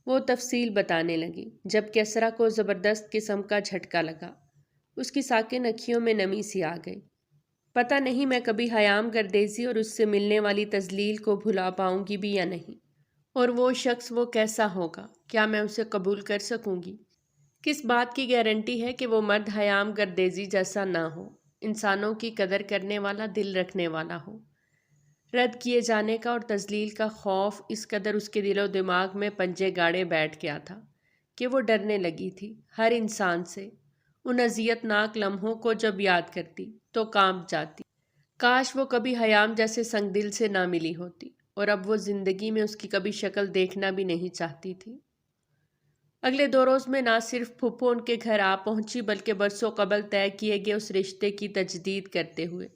Speaker 1: وہ تفصیل بتانے لگی، جبکہ اسرا کو زبردست قسم کا جھٹکا لگا۔ اس کی ساکن اکھیوں میں نمی سی آ گئی۔ پتہ نہیں میں کبھی حیام گردیزی اور اس سے ملنے والی تذلیل کو بھلا پاؤں گی بھی یا نہیں، اور وہ شخص وہ کیسا ہوگا، کیا میں اسے قبول کر سکوں گی؟ کس بات کی گارنٹی ہے کہ وہ مرد حیام گردیزی جیسا نہ ہو، انسانوں کی قدر کرنے والا، دل رکھنے والا ہو؟ رد کیے جانے کا اور تذلیل کا خوف اس قدر اس کے دل و دماغ میں پنجے گاڑے بیٹھ گیا تھا کہ وہ ڈرنے لگی تھی ہر انسان سے۔ ان اذیت ناک لمحوں کو جب یاد کرتی تو کانپ جاتی۔ کاش وہ کبھی حیام جیسے سنگ دل سے نہ ملی ہوتی، اور اب وہ زندگی میں اس کی کبھی شکل دیکھنا بھی نہیں چاہتی تھی۔ اگلے 2 روز میں نہ صرف پھپھو ان کے گھر آ پہنچی بلکہ برسوں قبل طے کیے گئے اس رشتے کی تجدید کرتے ہوئے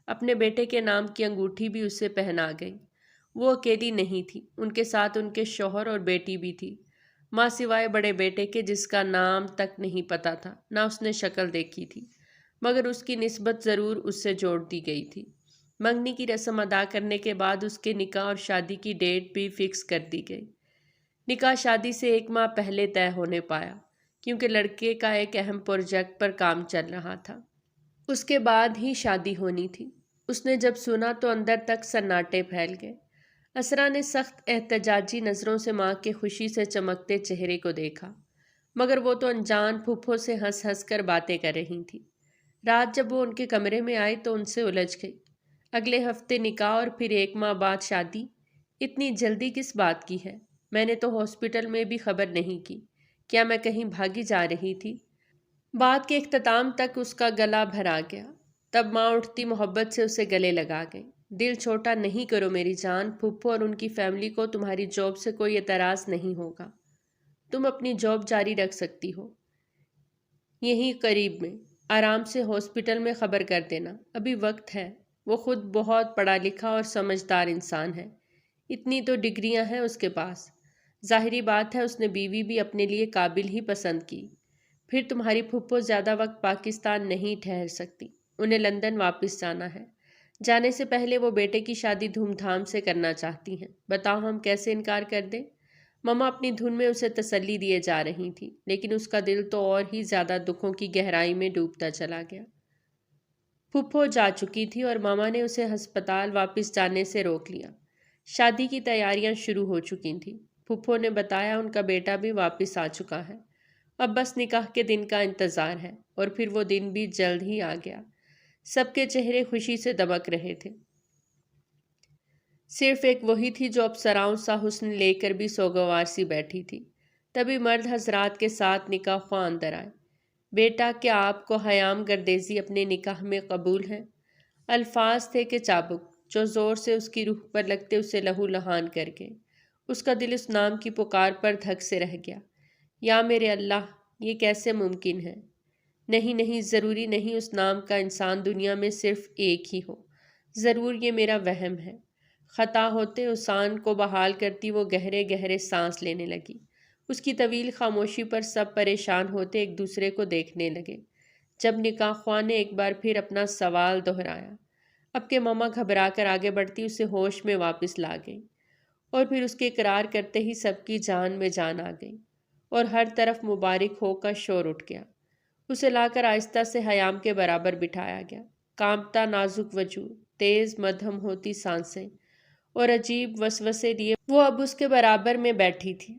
Speaker 1: اپنے بیٹے کے نام کی انگوٹھی بھی اسے پہنا گئی۔ وہ اکیلی نہیں تھی، ان کے ساتھ ان کے شوہر اور بیٹی بھی تھی، ماں سوائے بڑے بیٹے کے جس کا نام تک نہیں پتہ تھا، نہ اس نے شکل دیکھی تھی، مگر اس کی نسبت ضرور اس سے جوڑ دی گئی تھی۔ منگنی کی رسم ادا کرنے کے بعد اس کے نکاح اور شادی کی ڈیٹ بھی فکس کر دی گئی۔ نکاح شادی سے 1 ماہ پہلے طے ہونے پایا، کیونکہ لڑکے کا ایک اہم پروجیکٹ پر کام چل رہا تھا۔ اس کے بعد ہی شادی ہونی تھی۔ اس نے جب سنا تو اندر تک سناٹے پھیل گئے۔ اسرا نے سخت احتجاجی نظروں سے ماں کے خوشی سے چمکتے چہرے کو دیکھا، مگر وہ تو انجان پھپھو سے ہنس ہنس کر باتیں کر رہی تھی۔ رات جب وہ ان کے کمرے میں آئی تو ان سے الجھ گئی۔ اگلے ہفتے نکاح اور پھر 1 ماہ بعد شادی؟ اتنی جلدی کس بات کی ہے؟ میں نے تو ہاسپٹل میں بھی خبر نہیں کی، کیا میں کہیں بھاگی جا رہی تھی؟ بات کے اختتام تک اس کا گلا بھرا گیا۔ تب ماں اٹھتی محبت سے اسے گلے لگا گئی۔ دل چھوٹا نہیں کرو میری جان، پھپھو اور ان کی فیملی کو تمہاری جاب سے کوئی اعتراض نہیں ہوگا، تم اپنی جاب جاری رکھ سکتی ہو یہیں قریب میں، آرام سے ہاسپٹل میں خبر کر دینا، ابھی وقت ہے۔ وہ خود بہت پڑھا لکھا اور سمجھدار انسان ہے، اتنی تو ڈگریاں ہیں اس کے پاس، ظاہری بات ہے اس نے بیوی بھی اپنے لیے قابل ہی پسند کی۔ پھر تمہاری پھپھو زیادہ وقت پاکستان نہیں ٹھہر سکتی، انہیں لندن واپس جانا ہے۔ جانے سے پہلے وہ بیٹے کی شادی دھوم دھام سے کرنا چاہتی ہیں، بتاؤ ہم کیسے انکار کر دیں؟ ماما اپنی دھن میں اسے تسلی دیے جا رہی تھی، لیکن اس کا دل تو اور ہی زیادہ دکھوں کی گہرائی میں ڈوبتا چلا گیا۔ پھپھو جا چکی تھی اور ماما نے اسے ہسپتال واپس جانے سے روک لیا۔ شادی کی تیاریاں شروع ہو چکی تھیں۔ پھپھو نے بتایا ان کا بیٹا بھی واپس آ چکا ہے، اب بس نکاح کے دن کا انتظار ہے، اور پھر وہ دن بھی جلد ہی آ گیا۔ سب کے چہرے خوشی سے دمک رہے تھے، صرف ایک وہی تھی جو اپسراؤں سا حسن لے کر بھی سوگوار سی بیٹھی تھی۔ تبھی مرد حضرات کے ساتھ نکاح خواہ اندر آئے۔ بیٹا کیا آپ کو حیام گردیزی اپنے نکاح میں قبول ہے؟ الفاظ تھے کہ چابک، جو زور سے اس کی روح پر لگتے اسے لہو لہان کر گئے۔ اس کا دل اس نام کی پکار پر دھک سے رہ گیا۔ یا میرے اللہ، یہ کیسے ممکن ہے؟ نہیں نہیں، ضروری نہیں اس نام کا انسان دنیا میں صرف ایک ہی ہو، ضرور یہ میرا وہم ہے۔ خطا ہوتے اسان کو بحال کرتی وہ گہرے گہرے سانس لینے لگی۔ اس کی طویل خاموشی پر سب پریشان ہوتے ایک دوسرے کو دیکھنے لگے۔ جب نکاح خواہ نے ایک بار پھر اپنا سوال دہرایا، اب کہ ماما گھبرا کر آگے بڑھتی اسے ہوش میں واپس لا گئی، اور پھر اس کے اقرار کرتے ہی سب کی جان میں جان آ گئی، اور ہر طرف مبارک ہو کا شور اٹھ گیا۔ اسے لا کر آہستہ سے حیام کے برابر بٹھایا گیا۔ کانپتا نازک وجود، تیز مدھم ہوتی سانسیں اور عجیب وسوسے لیے وہ اب اس کے برابر میں بیٹھی تھی۔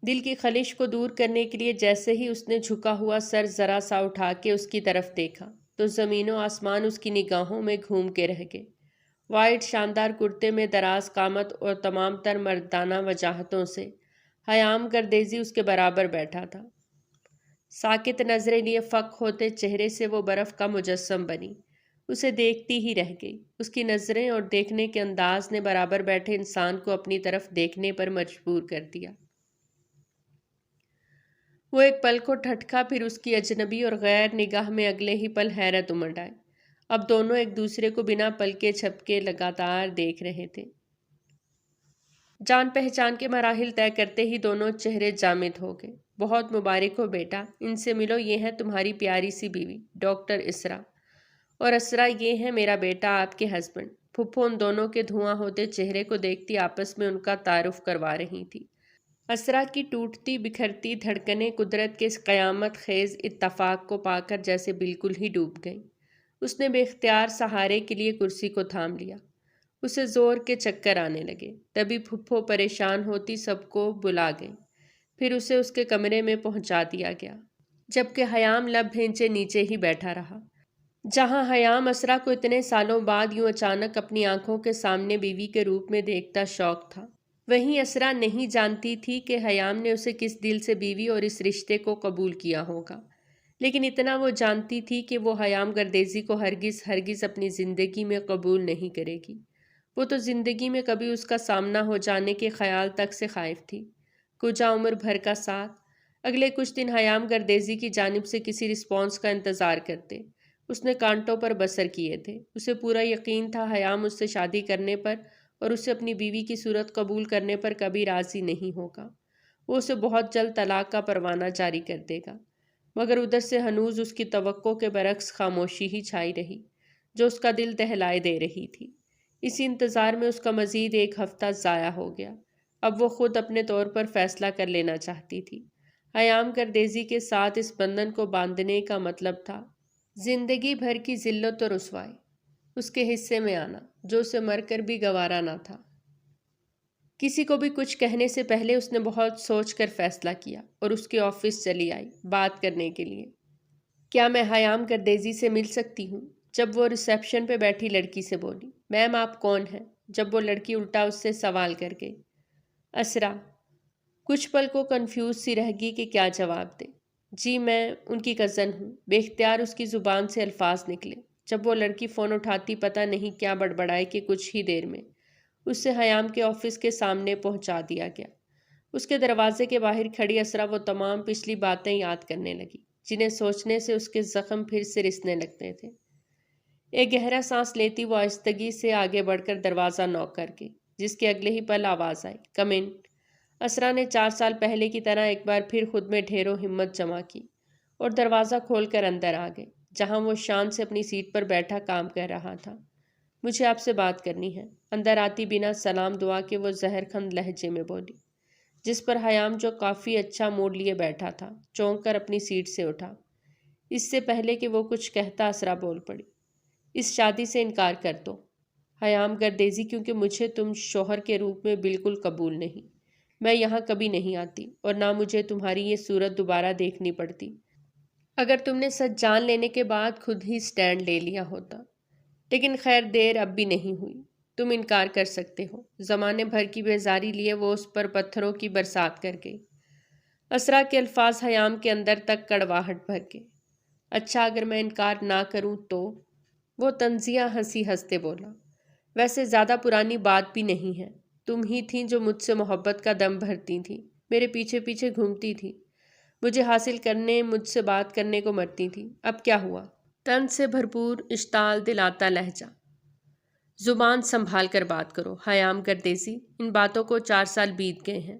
Speaker 1: دل کی خلش کو دور کرنے کے لیے جیسے ہی اس نے جھکا ہوا سر ذرا سا اٹھا کے اس کی طرف دیکھا تو زمین و آسمان اس کی نگاہوں میں گھوم کے رہ گئے۔ وائٹ شاندار کرتے میں دراز قامت اور تمام تر مردانہ وجاہتوں سے حیام گردیزی اس کے برابر بیٹھا تھا۔ ساکت نظریں لیے فق ہوتے چہرے سے وہ برف کا مجسم بنی۔ اسے دیکھتی ہی رہ گئی۔ اس کی نظریں اور دیکھنے کے انداز نے برابر بیٹھے انسان کو اپنی طرف دیکھنے پر مجبور کر دیا۔ وہ ایک پل کو ٹھٹکا، پھر اس کی اجنبی اور غیر نگاہ میں اگلے ہی پل حیرت امڑ آئے۔ اب دونوں ایک دوسرے کو بنا پلکے جھپکے لگاتار دیکھ رہے تھے۔ جان پہچان کے مراحل طے کرتے ہی دونوں چہرے جامد ہو گئے۔ بہت مبارک ہو بیٹا، ان سے ملو، یہ ہے تمہاری پیاری سی بیوی ڈاکٹر اسرا، اور اسرا یہ ہے میرا بیٹا، آپ کے ہسبینڈ۔ پھپھو ان دونوں کے دھواں ہوتے چہرے کو دیکھتی آپس میں ان کا تعارف کروا رہی تھی۔ اسرا کی ٹوٹتی بکھرتی دھڑکنیں قدرت کے اس قیامت خیز اتفاق کو پا کر جیسے بالکل ہی ڈوب گئیں۔ اس نے بے اختیار سہارے کے لیے کرسی کو تھام لیا۔ اسے زور کے چکر آنے لگے۔ تبھی پھپھو پریشان ہوتی سب کو بلا گئی۔ پھر اسے اس کے کمرے میں پہنچا دیا گیا، جبکہ حیام لب بھینچے نیچے ہی بیٹھا رہا۔ جہاں حیام اسرا کو اتنے سالوں بعد یوں اچانک اپنی آنکھوں کے سامنے بیوی کے روپ میں دیکھتا شوق تھا، وہیں اسرا نہیں جانتی تھی کہ حیام نے اسے کس دل سے بیوی اور اس رشتے کو قبول کیا ہوگا۔ لیکن اتنا وہ جانتی تھی کہ وہ حیام گردیزی کو ہرگز اپنی زندگی میں قبول نہیں کرے گی۔ وہ تو زندگی میں کبھی اس کا سامنا ہو جانے کے خیال تک سے خائف تھی۔ کجا عمر بھر کا ساتھ۔ اگلے کچھ دن حیام گردیزی کی جانب سے کسی رسپانس کا انتظار کرتے۔ اس نے کانٹوں پر بسر کیے تھے۔ اسے پورا یقین تھا حیام اس سے شادی کرنے پر اور اسے اپنی بیوی کی صورت قبول کرنے پر کبھی راضی نہیں ہوگا۔ وہ اسے بہت جلد طلاق کا پروانہ جاری کر دے گا، مگر ادھر سے ہنوز اس کی توقع کے برعکس خاموشی ہی چھائی رہی، جو اس کا دل دہلائے دے رہی تھی۔ اسی انتظار میں اس کا مزید ایک ہفتہ ضائع ہو گیا۔ اب وہ خود اپنے طور پر فیصلہ کر لینا چاہتی تھی۔ حیام گردیزی کے ساتھ اس بندھن کو باندھنے کا مطلب تھا زندگی بھر کی ذلت و رسوائی اس کے حصے میں آنا، جو اسے مر کر بھی گوارا نہ تھا۔ کسی کو بھی کچھ کہنے سے پہلے اس نے بہت سوچ کر فیصلہ کیا اور اس کے آفس چلی آئی بات کرنے کے لیے۔ کیا میں حیام گردیزی سے مل سکتی ہوں؟ جب وہ ریسیپشن پہ بیٹھی لڑکی سے بولی۔ میم آپ کون ہیں؟ جب وہ لڑکی الٹا اس سے سوال کر گئی۔ اسرا کچھ پل کو کنفیوز سی رہ گئی کہ کیا جواب دے۔ جی میں ان کی کزن ہوں۔ بے اختیار اس کی زبان سے الفاظ نکلے۔ جب وہ لڑکی فون اٹھاتی پتہ نہیں کیا بڑبڑائے کہ کچھ ہی دیر میں اس سے حیام کے آفس کے سامنے پہنچا دیا گیا۔ اس کے دروازے کے باہر کھڑی اسرا وہ تمام پچھلی باتیں یاد کرنے لگی، جنہیں سوچنے سے اس کے زخم پھر سے رسنے لگتے تھے۔ ایک گہرا سانس لیتی وہ آہستگی سے آگے بڑھ کر دروازہ نوک کر گئی، جس کے اگلے ہی پل آواز آئی، کم ان۔ اسرا نے 4 سال پہلے کی طرح ایک بار پھر خود میں ڈھیروں ہمت جمع کی اور دروازہ کھول کر اندر آ گئے، جہاں وہ شان سے اپنی سیٹ پر بیٹھا کام کر رہا تھا۔ مجھے آپ سے بات کرنی ہے، اندر آتی بنا سلام دعا کے وہ زہر خند لہجے میں بولی، جس پر حیام جو کافی اچھا موڈ لیے بیٹھا تھا چونک کر اپنی سیٹ سے اٹھا۔ اس سے پہلے کہ وہ کچھ کہتا اسرا بول پڑی، اس شادی سے انکار کر دو حیام گردیزی، کیونکہ مجھے تم شوہر کے روپ میں بالکل قبول نہیں۔ میں یہاں کبھی نہیں آتی اور نہ مجھے تمہاری یہ صورت دوبارہ دیکھنی پڑتی، اگر تم نے سچ جان لینے کے بعد خود ہی سٹینڈ لے لیا ہوتا۔ لیکن خیر دیر اب بھی نہیں ہوئی، تم انکار کر سکتے ہو۔ زمانے بھر کی بیزاری لیے وہ اس پر پتھروں کی برسات کر گئی۔ اسرا کے الفاظ حیام کے اندر تک کڑواہٹ بھر گئے۔ اچھا اگر میں انکار نہ کروں تو؟ وہ طنزیہ ہنسی ہنستے بولا، ویسے زیادہ پرانی بات بھی نہیں ہے، تم ہی تھیں جو مجھ سے محبت کا دم بھرتی تھیں، میرے پیچھے پیچھے گھومتی تھی، مجھے حاصل کرنے، مجھ سے بات کرنے کو مرتی تھی۔ اب کیا ہوا؟ طنز سے بھرپور اشتعال دلاتا لہجہ۔ زبان سنبھال کر بات کرو حیام گردیزی، ان باتوں کو 4 سال بیت گئے ہیں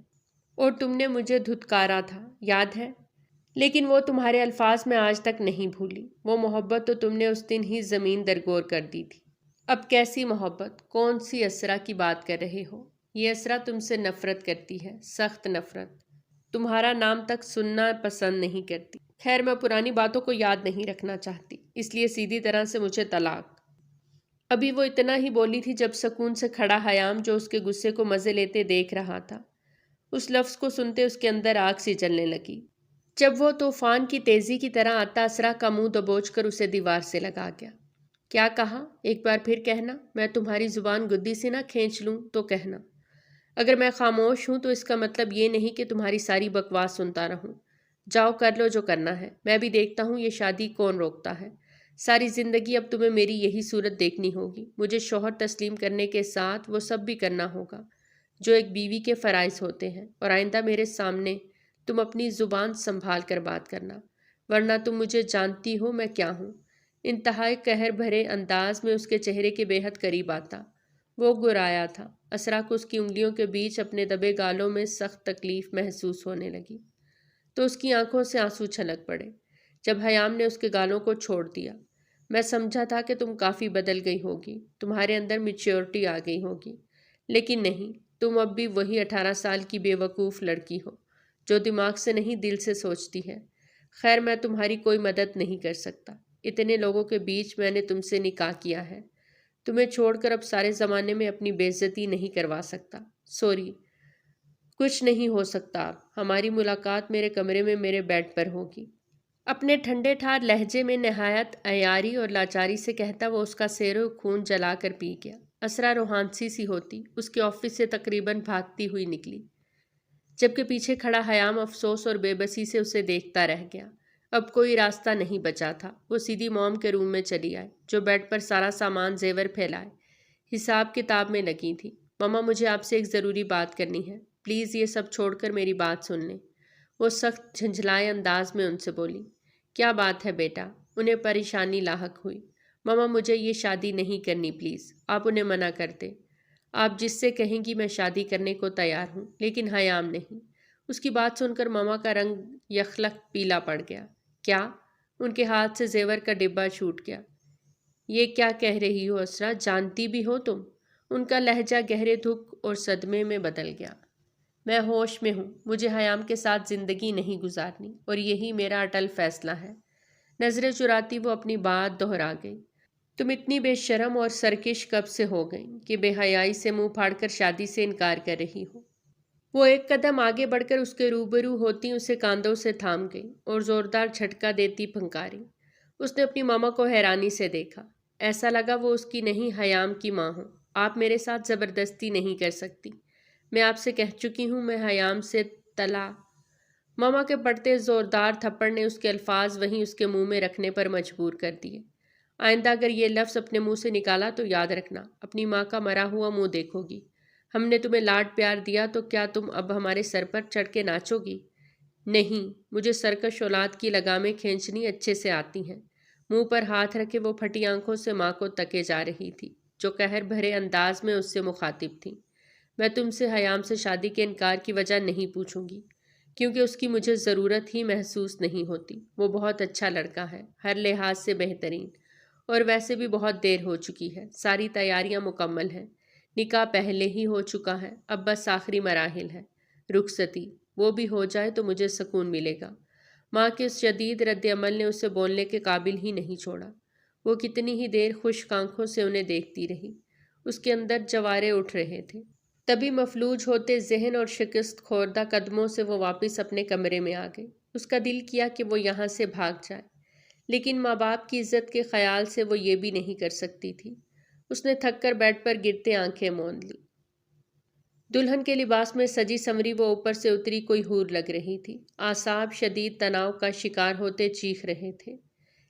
Speaker 1: اور تم نے مجھے دھتکارا تھا، یاد ہے؟ لیکن وہ تمہارے الفاظ میں آج تک نہیں بھولی۔ وہ محبت تو تم نے اس دن ہی زمین درگور کر دی تھی۔ اب کیسی محبت؟ کون سی اسرا کی بات کر رہے ہو؟ یہ اسرا تم سے نفرت کرتی ہے، سخت نفرت، تمہارا نام تک سننا پسند نہیں کرتی۔ خیر میں پرانی باتوں کو یاد نہیں رکھنا چاہتی، اس لیے سیدھی طرح سے مجھے طلاق۔ ابھی وہ اتنا ہی بولی تھی جب سکون سے کھڑا حیام جو اس کے غصے کو مزے لیتے دیکھ رہا تھا، اس لفظ کو سنتے اس کے اندر آگ سی جلنے لگی۔ جب وہ طوفان کی تیزی کی طرح آتا اسرا کا منہ دبوچ کر اسے دیوار سے لگا گیا۔ کیا کہا؟ ایک بار پھر کہنا، میں تمہاری زبان گدی سے نہ کھینچ لوں تو کہنا۔ اگر میں خاموش ہوں تو اس کا مطلب یہ نہیں کہ تمہاری ساری بکواس سنتا رہوں۔ جاؤ کر لو جو کرنا ہے، میں بھی دیکھتا ہوں یہ شادی کون روکتا ہے۔ ساری زندگی اب تمہیں میری یہی صورت دیکھنی ہوگی۔ مجھے شوہر تسلیم کرنے کے ساتھ وہ سب بھی کرنا ہوگا جو ایک بیوی کے فرائض ہوتے ہیں، اور آئندہ میرے سامنے تم اپنی زبان سنبھال کر بات کرنا، ورنہ تم مجھے جانتی ہو میں کیا ہوں۔ انتہائی قہر بھرے انداز میں اس کے چہرے کے بے حد قریب آتا وہ گرایا تھا۔ اسرا کو اس کی انگلیوں کے بیچ اپنے دبے گالوں میں سخت تکلیف محسوس ہونے لگی تو اس کی آنکھوں سے آنسو چھلک پڑے جب حیام نے اس کے گالوں کو چھوڑ دیا۔ میں سمجھا تھا کہ تم کافی بدل گئی ہوگی، تمہارے اندر میچیورٹی آ گئی ہوگی، لیکن نہیں، تم اب بھی وہی 18 سال کی بے وقوف لڑکی ہو جو دماغ سے نہیں دل سے سوچتی ہے۔ خیر، میں تمہاری کوئی مدد نہیں کر سکتا۔ اتنے لوگوں کے بیچ میں نے تم سے نکاح کیا ہے، تمہیں چھوڑ کر اب سارے زمانے میں اپنی بے عزتی نہیں کروا سکتا۔ سوری، کچھ نہیں ہو سکتا اب۔ ہماری ملاقات میرے کمرے میں میرے بیڈ پر ہوگی۔ اپنے ٹھنڈے ٹھار لہجے میں نہایت عیاری اور لاچاری سے کہتا وہ اس کا سیر و خون جلا کر پی گیا۔ اسرا روحانسی سی ہوتی اس کے آفس سے تقریباً بھاگتی ہوئی نکلی، جبکہ پیچھے کھڑا حیام افسوس اور بے بسی سے اسے دیکھتا رہ گیا۔ اب کوئی راستہ نہیں بچا تھا۔ وہ سیدھی موم کے روم میں چلی آئی جو بیڈ پر سارا سامان زیور پھیلائے حساب کتاب میں لگی تھی۔ مما، مجھے آپ سے ایک ضروری بات کرنی ہے، پلیز یہ سب چھوڑ کر میری بات سن لیں۔ وہ سخت جھنجھلائے انداز میں ان سے بولی۔ کیا بات ہے بیٹا؟ انہیں پریشانی لاحق ہوئی۔ مما، مجھے یہ شادی نہیں کرنی، پلیز آپ انہیں منع کر دیں۔ آپ جس سے کہیں گی میں شادی کرنے کو تیار ہوں، لیکن حیام نہیں۔ اس کی بات سن کر ماما کا رنگ یخلق پیلا پڑ گیا۔ کیا؟ ان کے ہاتھ سے زیور کا ڈبہ چھوٹ گیا۔ یہ کیا کہہ رہی ہو اسرا؟ جانتی بھی ہو تم؟ ان کا لہجہ گہرے دکھ اور صدمے میں بدل گیا۔ میں ہوش میں ہوں، مجھے حیام کے ساتھ زندگی نہیں گزارنی، اور یہی میرا اٹل فیصلہ ہے۔ نظریں چراتی وہ اپنی بات دہرا گئی۔ تم اتنی بے شرم اور سرکش کب سے ہو گئی کہ بے حیائی سے منہ پھاڑ کر شادی سے انکار کر رہی ہو؟ وہ ایک قدم آگے بڑھ کر اس کے روبرو ہوتی اسے کاندھوں سے تھام گئی اور زوردار جھٹکا دیتی پھنکاری۔ اس نے اپنی ماما کو حیرانی سے دیکھا۔ ایسا لگا وہ اس کی نہیں حیام کی ماں ہو۔ آپ میرے ساتھ زبردستی نہیں کر سکتی، میں آپ سے کہہ چکی ہوں میں حیام سے ماما کے پڑتے زوردار تھپڑ نے اس کے الفاظ وہیں اس کے منہ میں رکھنے پر مجبور کر دیے۔ آئندہ اگر یہ لفظ اپنے منہ سے نکالا تو یاد رکھنا اپنی ماں کا مرا ہوا منہ دیکھو گی۔ ہم نے تمہیں لاڈ پیار دیا تو کیا تم اب ہمارے سر پر چڑھ کے ناچو گی؟ نہیں، مجھے سرکش اولاد کی لگامیں کھینچنی اچھے سے آتی ہیں۔ منہ پر ہاتھ رکھے وہ پھٹی آنکھوں سے ماں کو تکے جا رہی تھی جو قہر بھرے انداز میں اس سے مخاطب تھی۔ میں تم سے حیام سے شادی کے انکار کی وجہ نہیں پوچھوں گی، کیونکہ اس کی مجھے ضرورت ہی محسوس نہیں ہوتی۔ وہ بہت اچھا لڑکا ہے، ہر لحاظ سے بہترین، اور ویسے بھی بہت دیر ہو چکی ہے، ساری تیاریاں مکمل ہیں، نکاح پہلے ہی ہو چکا ہے، اب بس آخری مراحل ہے، رخصتی، وہ بھی ہو جائے تو مجھے سکون ملے گا۔ ماں کے اس شدید رد عمل نے اسے بولنے کے قابل ہی نہیں چھوڑا۔ وہ کتنی ہی دیر خشک آنکھوں سے انہیں دیکھتی رہی۔ اس کے اندر جوارے اٹھ رہے تھے۔ تبھی مفلوج ہوتے ذہن اور شکست خوردہ قدموں سے وہ واپس اپنے کمرے میں آ گئی۔ اس کا دل کیا کہ وہ یہاں سے بھاگ جائے، لیکن ماں باپ کی عزت کے خیال سے وہ یہ بھی نہیں کر سکتی تھی۔ اس نے تھک کر بیڈ پر گرتے آنکھیں موند لی۔ دلہن کے لباس میں سجی سنوری وہ اوپر سے اتری کوئی حور لگ رہی تھی۔ اعصاب شدید تناؤ کا شکار ہوتے چیخ رہے تھے،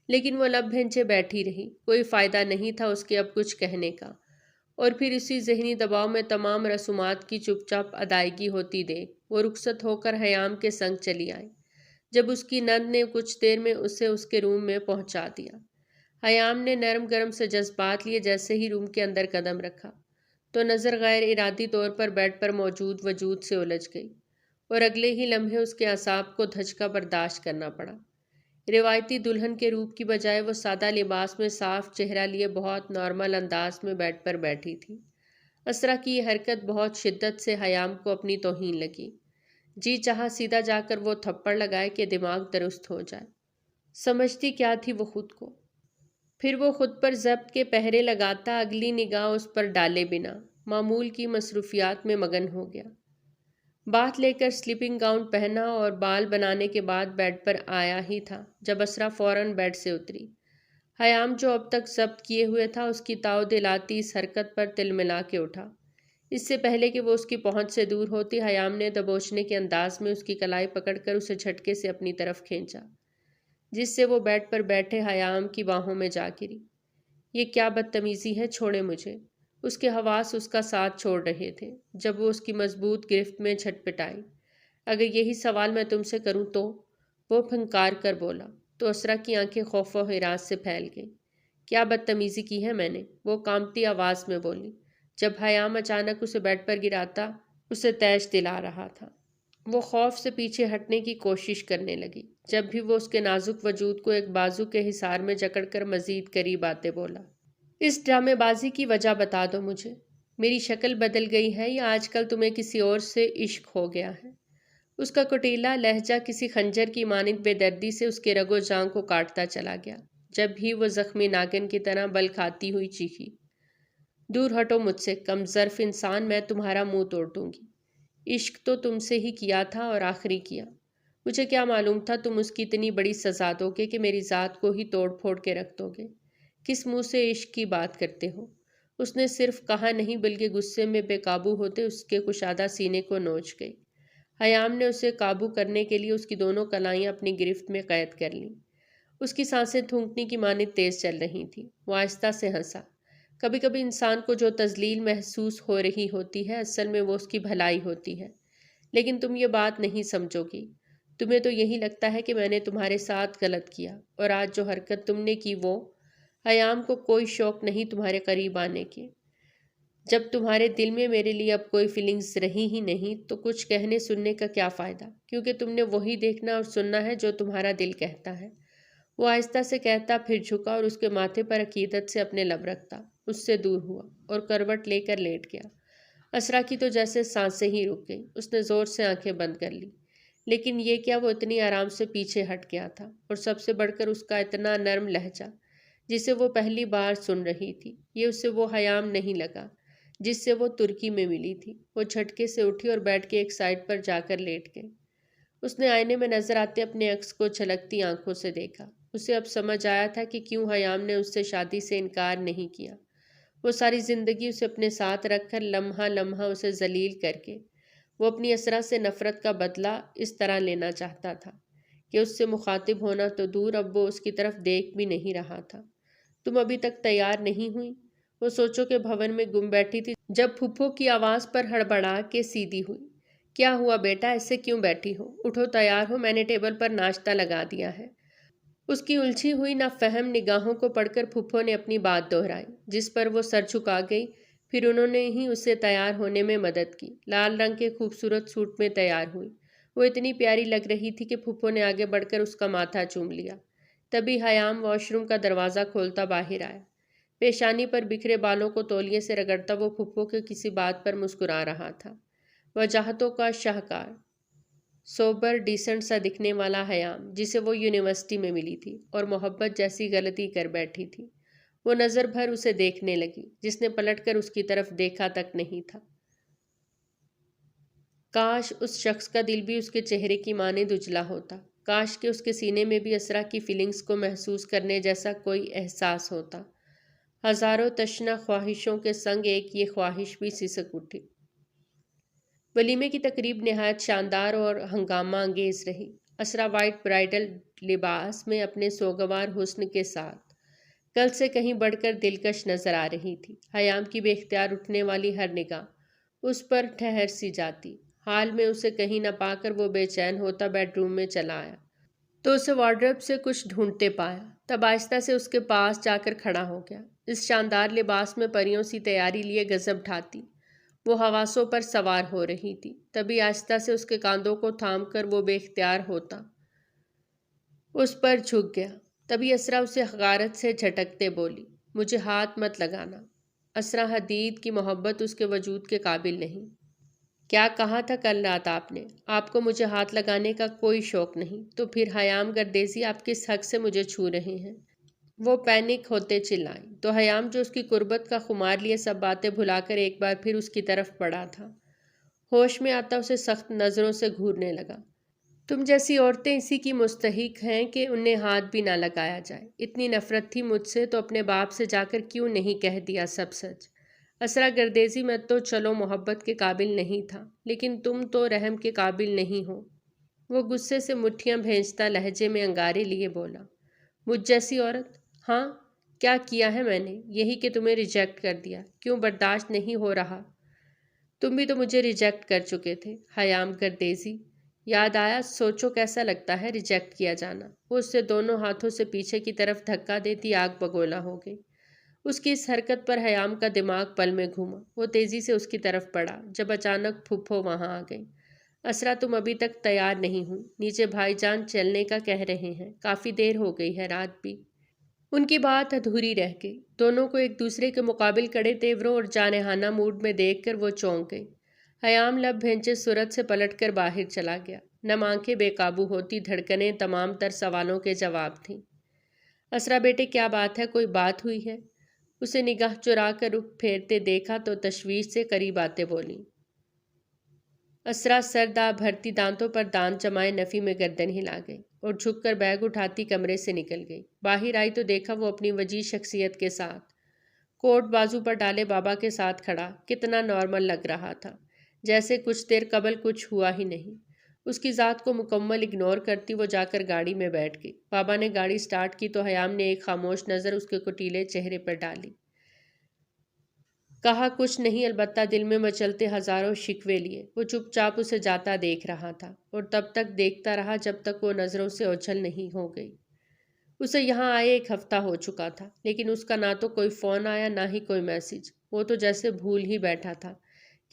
Speaker 1: لیکن وہ لب بھنچے بیٹھی رہی۔ کوئی فائدہ نہیں تھا اس کے اب کچھ کہنے کا، اور پھر اسی ذہنی دباؤ میں تمام رسومات کی چپ چاپ ادائیگی ہوتی دیکھ وہ رخصت ہو کر حیام کے سنگ چلی آئی، جب اس کی نند نے کچھ دیر میں اسے اس کے روم میں پہنچا دیا۔ حیام نے نرم گرم سے جذبات لیے جیسے ہی روم کے اندر قدم رکھا تو نظر غیر ارادی طور پر بیڈ پر موجود وجود سے الجھ گئی، اور اگلے ہی لمحے اس کے اعصاب کو دھچکا برداشت کرنا پڑا۔ روایتی دلہن کے روپ کی بجائے وہ سادہ لباس میں صاف چہرہ لیے بہت نارمل انداز میں بیڈ پر بیٹھی تھی۔ اسرا کی یہ حرکت بہت شدت سے حیام کو اپنی توہین لگی۔ جی چاہا سیدھا جا کر وہ تھپڑ لگائے کہ دماغ درست ہو جائے۔ سمجھتی کیا تھی وہ خود کو؟ پھر وہ خود پر ضبط کے پہرے لگاتا اگلی نگاہ اس پر ڈالے بنا معمول کی مصروفیات میں مگن ہو گیا۔ باتھ لے کر سلیپنگ گاؤن پہنا اور بال بنانے کے بعد بیڈ پر آیا ہی تھا جب اسرا فوراً بیڈ سے اتری۔ حیام جو اب تک ضبط کیے ہوئے تھا اس کی تاؤ دلاتی اس حرکت پر تل ملا کے اٹھا۔ اس سے پہلے کہ وہ اس کی پہنچ سے دور ہوتی، حیام نے دبوچنے کے انداز میں اس کی کلائی پکڑ کر اسے جھٹکے سے اپنی طرف کھینچا۔ جس سے وہ بیڈ پر بیٹھے حیام کی باہوں میں جا گری۔ یہ کیا بدتمیزی ہے، چھوڑے مجھے۔ اس کے حواس اس کا ساتھ چھوڑ رہے تھے جب وہ اس کی مضبوط گرفت میں چھٹپٹائی۔ اگر یہی سوال میں تم سے کروں تو؟ وہ پھنکار کر بولا تو اسرا کی آنکھیں خوف و ہراس سے پھیل گئیں۔ کیا بدتمیزی کی ہے میں نے؟ وہ کانپتی آواز میں بولی، جب حیام اچانک اسے بیڈ پر گراتا اسے تیش دلا رہا تھا۔ وہ خوف سے پیچھے ہٹنے کی کوشش کرنے لگی، جب بھی وہ اس کے نازک وجود کو ایک بازو کے حصار میں جکڑ کر مزید قریب آتے بولا، اس ڈرامے بازی کی وجہ بتا دو مجھے۔ میری شکل بدل گئی ہے یا آج کل تمہیں کسی اور سے عشق ہو گیا ہے؟ اس کا کٹیلا لہجہ کسی خنجر کی مانند بے دردی سے اس کے رگ و جان کو کاٹتا چلا گیا، جب بھی وہ زخمی ناگن کی طرح بل کھاتی ہوئی چیخی، دور ہٹو مجھ سے کم ظرف انسان، میں تمہارا منہ توڑ دوں گی۔ عشق تو تم سے ہی کیا تھا اور آخری کیا۔ مجھے کیا معلوم تھا تم اس کی اتنی بڑی سزا دو گے کہ میری ذات کو ہی توڑ پھوڑ کے رکھ دو گے۔ کس منہ سے عشق کی بات کرتے ہو؟ اس نے صرف کہا نہیں بلکہ غصے میں بے قابو ہوتے اس کے کشادہ سینے کو نوچ گئی۔ حیام نے اسے قابو کرنے کے لیے اس کی دونوں کلائیاں اپنی گرفت میں قید کر لیں۔ اس کی سانسیں تھونکنے کی مانند تیز چل رہی تھیں۔ وہ آہستہ سے ہنسا۔ کبھی کبھی انسان کو جو تذلیل محسوس ہو رہی ہوتی ہے اصل میں وہ اس کی بھلائی ہوتی ہے، لیکن تم یہ بات نہیں سمجھو گی۔ تمہیں تو یہی لگتا ہے کہ میں نے تمہارے ساتھ غلط کیا، اور آج جو حرکت تم نے کی وہ… حیام کو کوئی شوق نہیں تمہارے قریب آنے کی۔ جب تمہارے دل میں میرے لیے اب کوئی فیلنگز رہی ہی نہیں تو کچھ کہنے سننے کا کیا فائدہ، کیونکہ تم نے وہی دیکھنا اور سننا ہے جو تمہارا دل کہتا ہے۔ وہ آہستہ سے کہتا پھر جھکا اور اس کے ماتھے پر عقیدت سے اپنے لب رکھتا، اس سے دور ہوا اور کروٹ لے کر لیٹ گیا۔ اسرا کی تو جیسے سانسیں ہی رک گئیں۔ اس نے زور سے آنکھیں بند کر لی، لیکن یہ کیا، وہ اتنی آرام سے پیچھے ہٹ گیا تھا، اور سب سے بڑھ کر اس کا اتنا نرم لہجہ جسے وہ پہلی بار سن رہی تھی۔ یہ اسے وہ حیام نہیں لگا جس سے وہ ترکی میں ملی تھی۔ وہ جھٹکے سے اٹھی اور بیڈ کے ایک سائڈ پر جا کر لیٹ گئی۔ اس نے آئینے میں نظر آتے اپنے عکس کو چھلکتی آنکھوں سے دیکھا۔ اسے اب سمجھ آیا تھا کہ کیوں حیام نے اس سے شادی سے انکار نہیں کیا۔ وہ ساری زندگی اسے اپنے ساتھ رکھ کر لمحہ لمحہ اسے ذلیل کر کے وہ اپنی اسرا سے نفرت کا بدلہ اس طرح لینا چاہتا تھا کہ اس سے مخاطب ہونا تو دور اب وہ اس کی طرف دیکھ بھی نہیں رہا تھا۔ تم ابھی تک تیار نہیں ہوئی؟ وہ سوچو کے بھون میں گم بیٹھی تھی جب پھپھو کی آواز پر ہڑبڑا کے سیدھی ہوئی۔ کیا ہوا بیٹا، ایسے کیوں بیٹھی ہو؟ اٹھو، تیار ہو، میں نے ٹیبل پر ناشتہ لگا دیا ہے۔ اس کی الجھی ہوئی نہ فہم نگاہوں کو پڑھ کر پھپھو نے اپنی بات دہرائی، جس پر وہ سر جھکا گئی۔ پھر انہوں نے ہی اسے تیار ہونے میں مدد کی۔ لال رنگ کے خوبصورت سوٹ میں تیار ہوئی۔ وہ اتنی پیاری لگ رہی تھی کہ پھپھو نے آگے بڑھ کر اس کا ماتھا چوم لیا۔ تبھی حیام واش روم کا دروازہ کھولتا باہر آیا۔ پیشانی پر بکھرے بالوں کو تولیے سے رگڑتا وہ پھپھو کے کسی بات پر مسکرا رہا تھا۔ وجاہتوں کا شاہکار، سوبر ڈیسنٹ سا دکھنے والا حیام، جسے وہ یونیورسٹی میں ملی تھی اور محبت جیسی غلطی کر بیٹھی تھی۔ وہ نظر بھر اسے دیکھنے لگی، جس نے پلٹ کر اس کی طرف دیکھا تک نہیں تھا۔ کاش اس شخص کا دل بھی اس کے چہرے کی مانند اجلا ہوتا۔ کاش کہ اس کے سینے میں بھی اسرا کی فیلنگز کو محسوس کرنے جیسا کوئی احساس ہوتا۔ ہزاروں تشنہ خواہشوں کے سنگ ایک یہ خواہش بھی سسک اٹھی۔ ولیمے کی تقریب نہایت شاندار اور ہنگامہ انگیز رہی۔ اسرا وائٹ برائڈل لباس میں اپنے سوگوار حسن کے ساتھ کل سے کہیں بڑھ کر دلکش نظر آ رہی تھی۔ حیام کی بے اختیار اٹھنے والی ہر نگاہ اس پر ٹھہر سی جاتی۔ حال میں اسے کہیں نہ پا کر وہ بے چین ہوتا بیڈ روم میں چلا آیا تو اسے وارڈروب سے کچھ ڈھونڈتے پایا۔ تب آہستہ سے اس کے پاس جا کر کھڑا ہو گیا، اس شاندار لباس میں پریوں سی تیاری لیے غضب ڈھاتی۔ وہ حواسوں پر سوار ہو رہی تھی۔ تبھی آہستہ سے اس کے کاندھوں کو تھام کر وہ بے اختیار ہوتا اس پر جھک گیا۔ تبھی اسرا اسے حقارت سے جھٹکتے بولی، مجھے ہاتھ مت لگانا۔ اسرا حدید کی محبت اس کے وجود کے قابل نہیں۔ کیا کہا تھا کل رات آپ نے؟ آپ کو مجھے ہاتھ لگانے کا کوئی شوق نہیں، تو پھر حیام گردیزی آپ کس حق سے مجھے چھو رہے ہیں؟ وہ پینک ہوتے چلائی تو حیام جو اس کی قربت کا خمار لیے سب باتیں بھلا کر ایک بار پھر اس کی طرف بڑھا تھا، ہوش میں آتا اسے سخت نظروں سے گھورنے لگا۔ تم جیسی عورتیں اسی کی مستحق ہیں کہ انہیں ہاتھ بھی نہ لگایا جائے۔ اتنی نفرت تھی مجھ سے تو اپنے باپ سے جا کر کیوں نہیں کہہ دیا سب سچ؟ اسرا گردیزی میں تو چلو محبت کے قابل نہیں تھا، لیکن تم تو رحم کے قابل نہیں ہو۔ وہ غصے سے مٹھیاں بھینچتا لہجے میں انگارے لیے بولا، مجھ جیسی عورت؟ ہاں، کیا کیا ہے میں نے؟ یہی کہ تمہیں ریجیکٹ کر دیا، کیوں برداشت نہیں ہو رہا؟ تم بھی تو مجھے ریجیکٹ کر چکے تھے، حیام گردیزی۔ یاد آیا، سوچو کیسا لگتا ہے ریجیکٹ کیا جانا۔ وہ اس سے دونوں ہاتھوں سے پیچھے کی طرف دھکا دیتی آگ بگولا ہو گئی۔ اس کی اس حرکت پر حیام کا دماغ پل میں گھوما۔ وہ تیزی سے اس کی طرف بڑھا جب اچانک پھپھو وہاں آ گئی۔ اسرا، تم ابھی تک تیار نہیں ہوں، نیچے بھائی جان چلنے کا کہہ رہے ہیں، کافی دیر ہو گئی ہے، رات بھی۔ ان کی بات ادھوری رہ گئی۔ دونوں کو ایک دوسرے کے مقابل کڑے تیوروں اور جانحانہ موڈ میں دیکھ کر وہ چونک گئی۔ حیام لب بھینچے صورت سے پلٹ کر باہر چلا گیا۔ نم آنکھیں بے قابو ہوتی، دھڑکنیں تمام تر سوالوں کے جواب تھیں۔ اسرا بیٹے، کیا بات ہے؟ کوئی بات ہوئی ہے؟ اسے نگاہ چرا کر رخ پھیرتے دیکھا تو تشویش سے قریب آتے بولی۔ اسرا سردا بھرتی دانتوں پر دانت جمائے نفی میں گردن ہلا گئی اور جھک کر بیگ اٹھاتی کمرے سے نکل گئی۔ باہر آئی تو دیکھا وہ اپنی وجیز شخصیت کے ساتھ، کوٹ بازو پر ڈالے بابا کے ساتھ کھڑا۔ کتنا نارمل لگ رہا تھا، جیسے کچھ دیر قبل کچھ ہوا ہی نہیں۔ اس کی ذات کو مکمل اگنور کرتی وہ جا کر گاڑی میں بیٹھ گئی۔ بابا نے گاڑی سٹارٹ کی تو حیام نے ایک خاموش نظر اس کے کٹیلے چہرے پر ڈالی۔ کہا کچھ نہیں، البتہ دل میں مچلتے ہزاروں شکوے لیے۔ وہ چپ چاپ اسے جاتا دیکھ رہا تھا اور تب تک دیکھتا رہا جب تک وہ نظروں سے اوجھل نہیں ہو گئی۔ اسے یہاں آئے 1 ہفتہ ہو چکا تھا، لیکن اس کا نہ تو کوئی فون آیا نہ ہی کوئی میسج۔ وہ تو جیسے بھول ہی بیٹھا تھا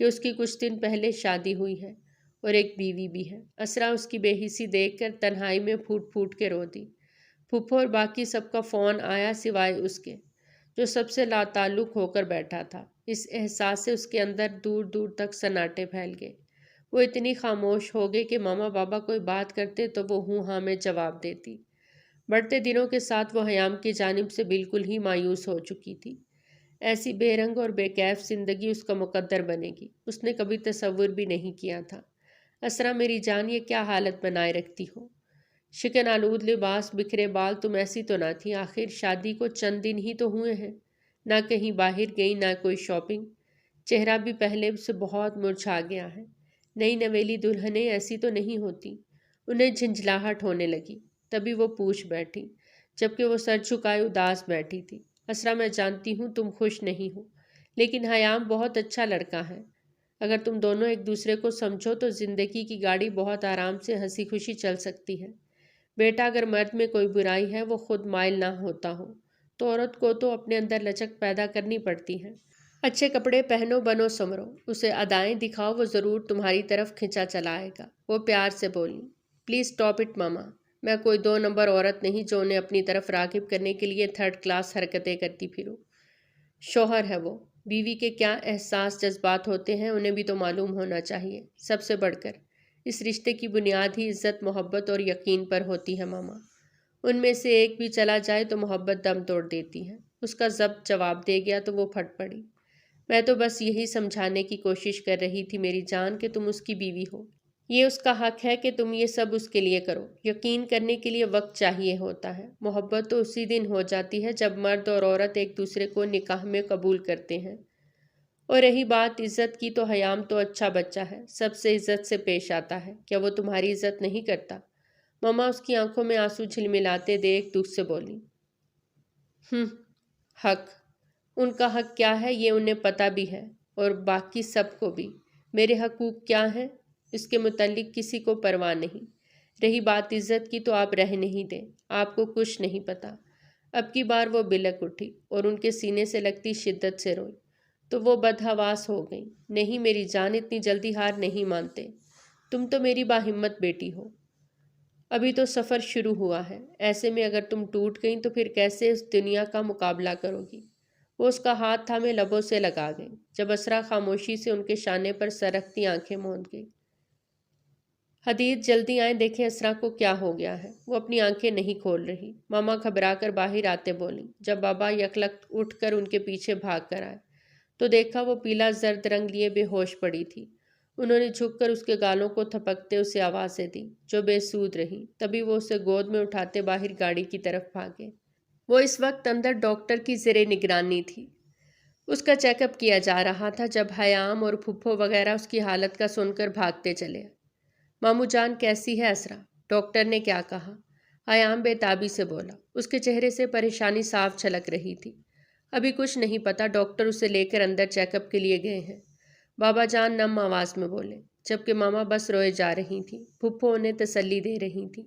Speaker 1: کہ اس کی کچھ دن پہلے شادی ہوئی ہے اور ایک بیوی بھی ہے۔ اسرا اس کی بے حسی دیکھ کر تنہائی میں پھوٹ پھوٹ کے رو دی۔ پھپھو اور باقی سب کا فون آیا سوائے اس کے، جو سب سے لاتعلق ہو کر بیٹھا تھا۔ اس احساس سے اس کے اندر دور دور تک سناٹے پھیل گئے۔ وہ اتنی خاموش ہو گئی کہ ماما بابا کوئی بات کرتے تو وہ ہوں ہاں میں جواب دیتی۔ بڑھتے دنوں کے ساتھ وہ حیام کی جانب سے بالکل ہی مایوس ہو چکی تھی۔ ایسی بے رنگ اور بے کیف زندگی اس کا مقدر بنے گی، اس نے کبھی تصور بھی نہیں کیا تھا۔ اسرا میری جان، یہ کیا حالت بنائے رکھتی ہو؟ شکن آلود لباس، بکھرے بال، تم ایسی تو نہ تھی؟ آخر شادی کو چند دن ہی تو ہوئے ہیں، نہ کہیں باہر گئی نہ کوئی شاپنگ۔ چہرہ بھی پہلے سے بہت مرجھا گیا ہے۔ نئی نویلی دلہنیں ایسی تو نہیں ہوتی۔ انہیں جھنجھلاہٹ ہونے لگی، تبھی وہ پوچھ بیٹھی، جبکہ وہ سر جھکائے اداس بیٹھی تھی۔ اسرا میں جانتی ہوں تم خوش نہیں ہو، لیکن حیام بہت اچھا لڑکا ہے۔ اگر تم دونوں ایک دوسرے کو سمجھو تو زندگی کی گاڑی بہت آرام سے ہنسی خوشی چل سکتی ہے۔ بیٹا، اگر مرد میں کوئی برائی ہے وہ خود مائل نہ ہوتا ہو تو عورت کو تو اپنے اندر لچک پیدا کرنی پڑتی ہے۔ اچھے کپڑے پہنو، بنو سمرو، اسے ادائیں دکھاؤ، وہ ضرور تمہاری طرف کھنچا چلا آئے گا۔ وہ پیار سے بولی۔ پلیز اسٹاپ اٹ ماما، میں کوئی 2 نمبر عورت نہیں جو انہیں اپنی طرف راغب کرنے کے لیے 3rd کلاس حرکتیں کرتی پھروں۔ شوہر ہے وہ، بیوی کے کیا احساس جذبات ہوتے ہیں انہیں بھی تو معلوم ہونا چاہیے۔ سب سے بڑھ کر اس رشتے کی بنیاد ہی عزت، محبت اور یقین پر ہوتی ہے ماما۔ ان میں سے ایک بھی چلا جائے تو محبت دم توڑ دیتی ہے۔ اس کا ضبط جواب دے گیا تو وہ پھٹ پڑی۔ میں تو بس یہی سمجھانے کی کوشش کر رہی تھی میری جان کہ تم اس کی بیوی ہو۔ یہ اس کا حق ہے کہ تم یہ سب اس کے لیے کرو۔ یقین کرنے کے لیے وقت چاہیے ہوتا ہے۔ محبت تو اسی دن ہو جاتی ہے جب مرد اور عورت ایک دوسرے کو نکاح میں قبول کرتے ہیں۔ اور رہی بات عزت کی تو حیام تو اچھا بچہ ہے، سب سے عزت سے پیش آتا ہے۔ کیا وہ تمہاری عزت نہیں کرتا؟ ماما اس کی آنکھوں میں آنسو جھلملاتے دیکھ دکھ سے بولی۔ حق، ان کا حق کیا ہے یہ انہیں پتہ بھی ہے، اور باقی سب کو بھی۔ میرے حقوق کیا ہیں اس کے متعلق کسی کو پرواہ نہیں۔ رہی بات عزت کی تو آپ رہ نہیں دیں، آپ کو کچھ نہیں پتہ۔ اب کی بار وہ بلک اٹھی اور ان کے سینے سے لگتی شدت سے روئی تو وہ بدحواس ہو گئی۔ نہیں میری جان، اتنی جلدی ہار نہیں مانتے، تم تو میری باہمت بیٹی ہو۔ ابھی تو سفر شروع ہوا ہے، ایسے میں اگر تم ٹوٹ گئیں تو پھر کیسے اس دنیا کا مقابلہ کرو گی؟ وہ اس کا ہاتھ تھامے لبوں سے لگا گئی، جب اسرا خاموشی سے ان کے شانے پر سر رکھتی آنکھیں موند گئی۔ حدید جلدی آئیں، دیکھیں اسرا کو کیا ہو گیا ہے۔ وہ اپنی آنکھیں نہیں کھول رہی۔ ماما گھبرا کر باہر آتے بولی۔ جب بابا یکلخت اٹھ کر ان کے پیچھے بھاگ کر آئے تو دیکھا وہ پیلا زرد رنگ لیے بے ہوش پڑی تھی۔ انہوں نے جھک کر اس کے گالوں کو تھپکتے اسے آوازیں دیں جو بے سود رہیں۔ تبھی وہ اسے گود میں اٹھاتے باہر گاڑی کی طرف بھاگے۔ وہ اس وقت اندر ڈاکٹر کی زیر نگرانی تھی، اس کا چیک اپ کیا جا رہا تھا، جب حیام اور پھپھو وغیرہ اس کی حالت کا سن کر بھاگتے چلے۔ مامو جان کیسی ہے اسرا؟ ڈاکٹر نے کیا کہا؟ ایام بےتابی سے بولا۔ اس کے چہرے سے پریشانی صاف چھلک رہی تھی۔ ابھی کچھ نہیں پتا، ڈاکٹر اسے لے کر اندر چیک اپ کے لیے گئے ہیں، بابا جان نم آواز میں بولے، جبکہ ماما بس روئے جا رہی تھیں۔ پھپھو انہیں تسلی دے رہی تھی۔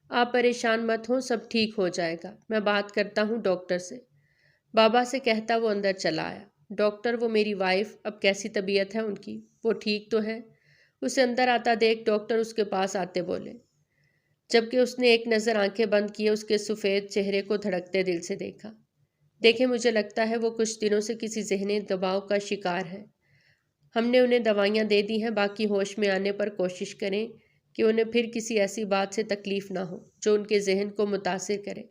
Speaker 1: آپ پریشان مت ہوں، سب ٹھیک ہو جائے گا، میں بات کرتا ہوں ڈاکٹر سے، بابا سے کہتا وہ اندر چلا آیا۔ ڈاکٹر، وہ میری وائف، اب کیسی طبیعت ہے ان کی؟ وہ ٹھیک تو ہے؟ اسے اندر آتا دیکھ ڈاکٹر اس کے پاس آتے بولے، جبکہ اس نے ایک نظر آنکھیں بند کیے اس کے سفید چہرے کو دھڑکتے دل سے دیکھا۔ دیکھیں، مجھے لگتا ہے وہ کچھ دنوں سے کسی ذہنی دباؤ کا شکار ہے۔ ہم نے انہیں دوائیاں دے دی ہیں، باقی ہوش میں آنے پر کوشش کریں کہ انہیں پھر کسی ایسی بات سے تکلیف نہ ہو جو ان کے ذہن کو متاثر کرے۔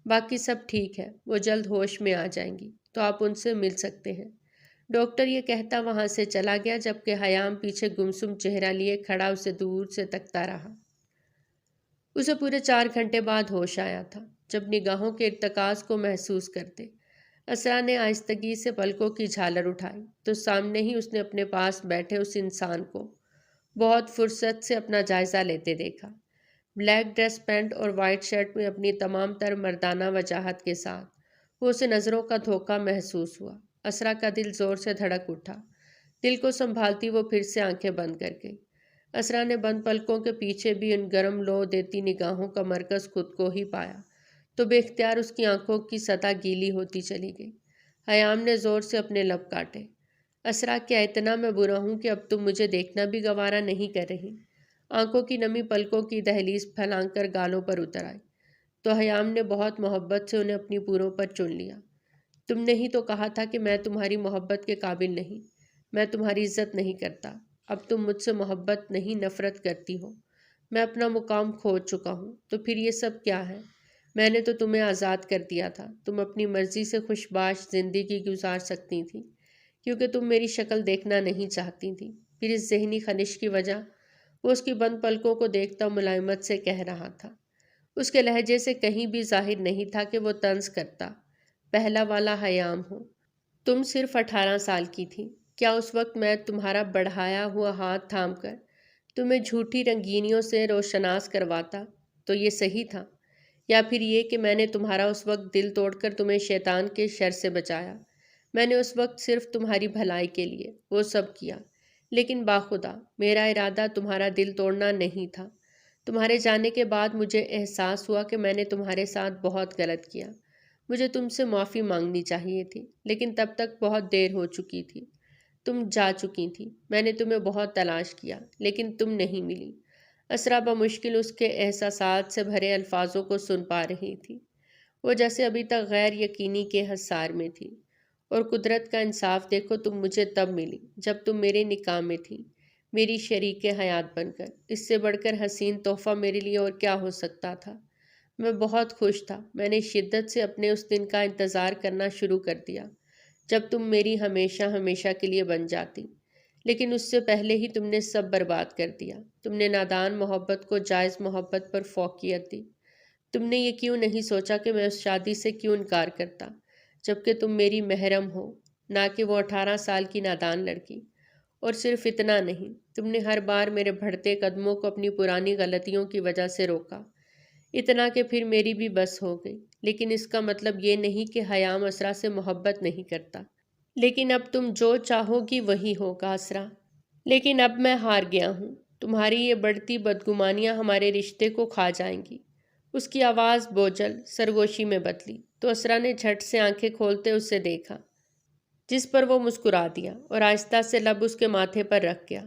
Speaker 1: باقی سب ٹھیک ہے، وہ جلد ہوش میں آ جائیں گی تو آپ ان سے مل سکتے ہیں۔ ڈاکٹر یہ کہتا وہاں سے چلا گیا، جبکہ حیام پیچھے گمسم چہرہ لیے کھڑا اسے دور سے تکتا رہا۔ اسے پورے 4 گھنٹے بعد ہوش آیا تھا، جب نگاہوں کے ارتکاز کو محسوس کرتے اسرا نے آہستگی سے پلکوں کی جھالر اٹھائی تو سامنے ہی اس نے اپنے پاس بیٹھے اس انسان کو بہت فرصت سے اپنا جائزہ لیتے دیکھا۔ بلیک ڈریس پینٹ اور وائٹ شرٹ میں اپنی تمام تر مردانہ وجاہت کے ساتھ وہ اسے نظروں کا دھوکہ محسوس ہوا۔ اسرا کا دل زور سے دھڑک اٹھا۔ دل کو سنبھالتی وہ پھر سے آنکھیں بند کر گئی۔ اسرا نے بند پلکوں کے پیچھے بھی ان گرم لو دیتی نگاہوں کا مرکز خود کو ہی پایا تو بے اختیار اس کی آنکھوں کی سطح گیلی ہوتی چلی گئی۔ ایام نے زور سے اپنے لب کاٹے۔ اسرا، کیا اتنا میں برا ہوں کہ اب تم مجھے دیکھنا بھی گوارا نہیں کر رہی؟ آنکھوں کی نمی پلکوں کی دہلیز پھیلان کر گالوں پر اتر آئی تو ایام نے بہت محبت سے انہیں اپنی پوروں پر چن لیا۔ تم نے ہی تو کہا تھا کہ میں تمہاری محبت کے قابل نہیں، میں تمہاری عزت نہیں کرتا۔ اب تم مجھ سے محبت نہیں نفرت کرتی ہو۔ میں اپنا مقام کھو چکا ہوں، تو پھر یہ سب کیا ہے؟ میں نے تو تمہیں آزاد کر دیا تھا، تم اپنی مرضی سے خوشباش زندگی گزار سکتی تھی، کیونکہ تم میری شکل دیکھنا نہیں چاہتی تھی۔ پھر اس ذہنی خلش کی وجہ وہ اس کی بند پلکوں کو دیکھتا ملائمت سے کہہ رہا تھا۔ اس کے لہجے سے کہیں بھی ظاہر نہیں تھا کہ وہ طنز کرتا۔ پہلا والا ایام ہو، تم صرف 18 سال کی تھی۔ کیا اس وقت میں تمہارا بڑھایا ہوا ہاتھ تھام کر تمہیں جھوٹی رنگینیوں سے روشناس کرواتا تو یہ صحیح تھا؟ یا پھر یہ کہ میں نے تمہارا اس وقت دل توڑ کر تمہیں شیطان کے شر سے بچایا؟ میں نے اس وقت صرف تمہاری بھلائی کے لیے وہ سب کیا، لیکن باخدا میرا ارادہ تمہارا دل توڑنا نہیں تھا۔ تمہارے جانے کے بعد مجھے احساس ہوا کہ میں نے تمہارے ساتھ بہت غلط کیا۔ مجھے تم سے معافی مانگنی چاہیے تھی، لیکن تب تک بہت دیر ہو چکی تھی۔ تم جا چکی تھی۔ میں نے تمہیں بہت تلاش کیا، لیکن تم نہیں ملی۔ اسرا بمشکل اس کے احساسات سے بھرے الفاظوں کو سن پا رہی تھی۔ وہ جیسے ابھی تک غیر یقینی کے حصار میں تھی۔ اور قدرت کا انصاف دیکھو، تم مجھے تب ملی جب تم میرے نکاح میں تھی، میری شریک حیات بن کر۔ اس سے بڑھ کر حسین تحفہ میرے لیے اور کیا ہو سکتا تھا؟ میں بہت خوش تھا۔ میں نے شدت سے اپنے اس دن کا انتظار کرنا شروع کر دیا جب تم میری ہمیشہ ہمیشہ کے لیے بن جاتی، لیکن اس سے پہلے ہی تم نے سب برباد کر دیا۔ تم نے نادان محبت کو جائز محبت پر فوقیت دی۔ تم نے یہ کیوں نہیں سوچا کہ میں اس شادی سے کیوں انکار کرتا، جبکہ تم میری محرم ہو، نہ کہ وہ 18 سال کی نادان لڑکی؟ اور صرف اتنا نہیں، تم نے ہر بار میرے بڑھتے قدموں کو اپنی پرانی غلطیوں کی وجہ سے روکا، اتنا کہ پھر میری بھی بس ہو گئی۔ لیکن اس کا مطلب یہ نہیں کہ ایام اسرا سے محبت نہیں کرتا۔ لیکن اب تم جو چاہو گی وہی ہوگا اسرا۔ لیکن اب میں ہار گیا ہوں۔ تمہاری یہ بڑھتی بدگمانیاں ہمارے رشتے کو کھا جائیں گی۔ اس کی آواز بوجھل سرگوشی میں بدلی تو اسرا نے جھٹ سے آنکھیں کھولتے اسے دیکھا، جس پر وہ مسکرا دیا اور آہستہ سے لب اس کے ماتھے پر رکھ گیا۔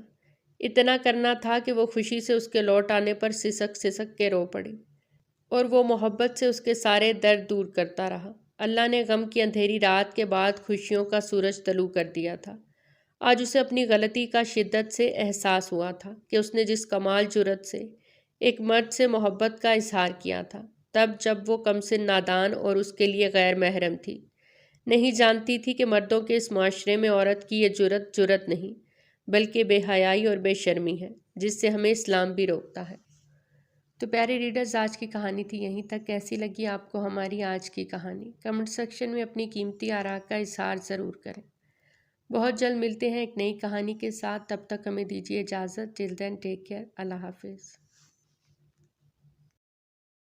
Speaker 1: اتنا کرنا تھا کہ وہ خوشی سے اس کے لوٹ آنے پر سسک سسک کے رو پڑی، اور وہ محبت سے اس کے سارے درد دور کرتا رہا۔ اللہ نے غم کی اندھیری رات کے بعد خوشیوں کا سورج طلوع کر دیا تھا۔ آج اسے اپنی غلطی کا شدت سے احساس ہوا تھا کہ اس نے جس کمال جرأت سے ایک مرد سے محبت کا اظہار کیا تھا، تب جب وہ کم سن نادان اور اس کے لیے غیر محرم تھی، نہیں جانتی تھی کہ مردوں کے اس معاشرے میں عورت کی یہ جرأت نہیں، بلکہ بے حیائی اور بے شرمی ہے، جس سے ہمیں اسلام بھی روکتا ہے۔ تو پیارے ریڈرز، آج کی کہانی تھی یہیں تک۔ کیسی لگی آپ کو ہماری آج کی کہانی؟ کمنٹ سیکشن میں اپنی قیمتی آراء کا اظہار ضرور کریں۔ بہت جلد ملتے ہیں ایک نئی کہانی کے ساتھ، تب تک ہمیں دیجیے اجازت. ٹل دین ٹیک کیئر. اللہ حافظ.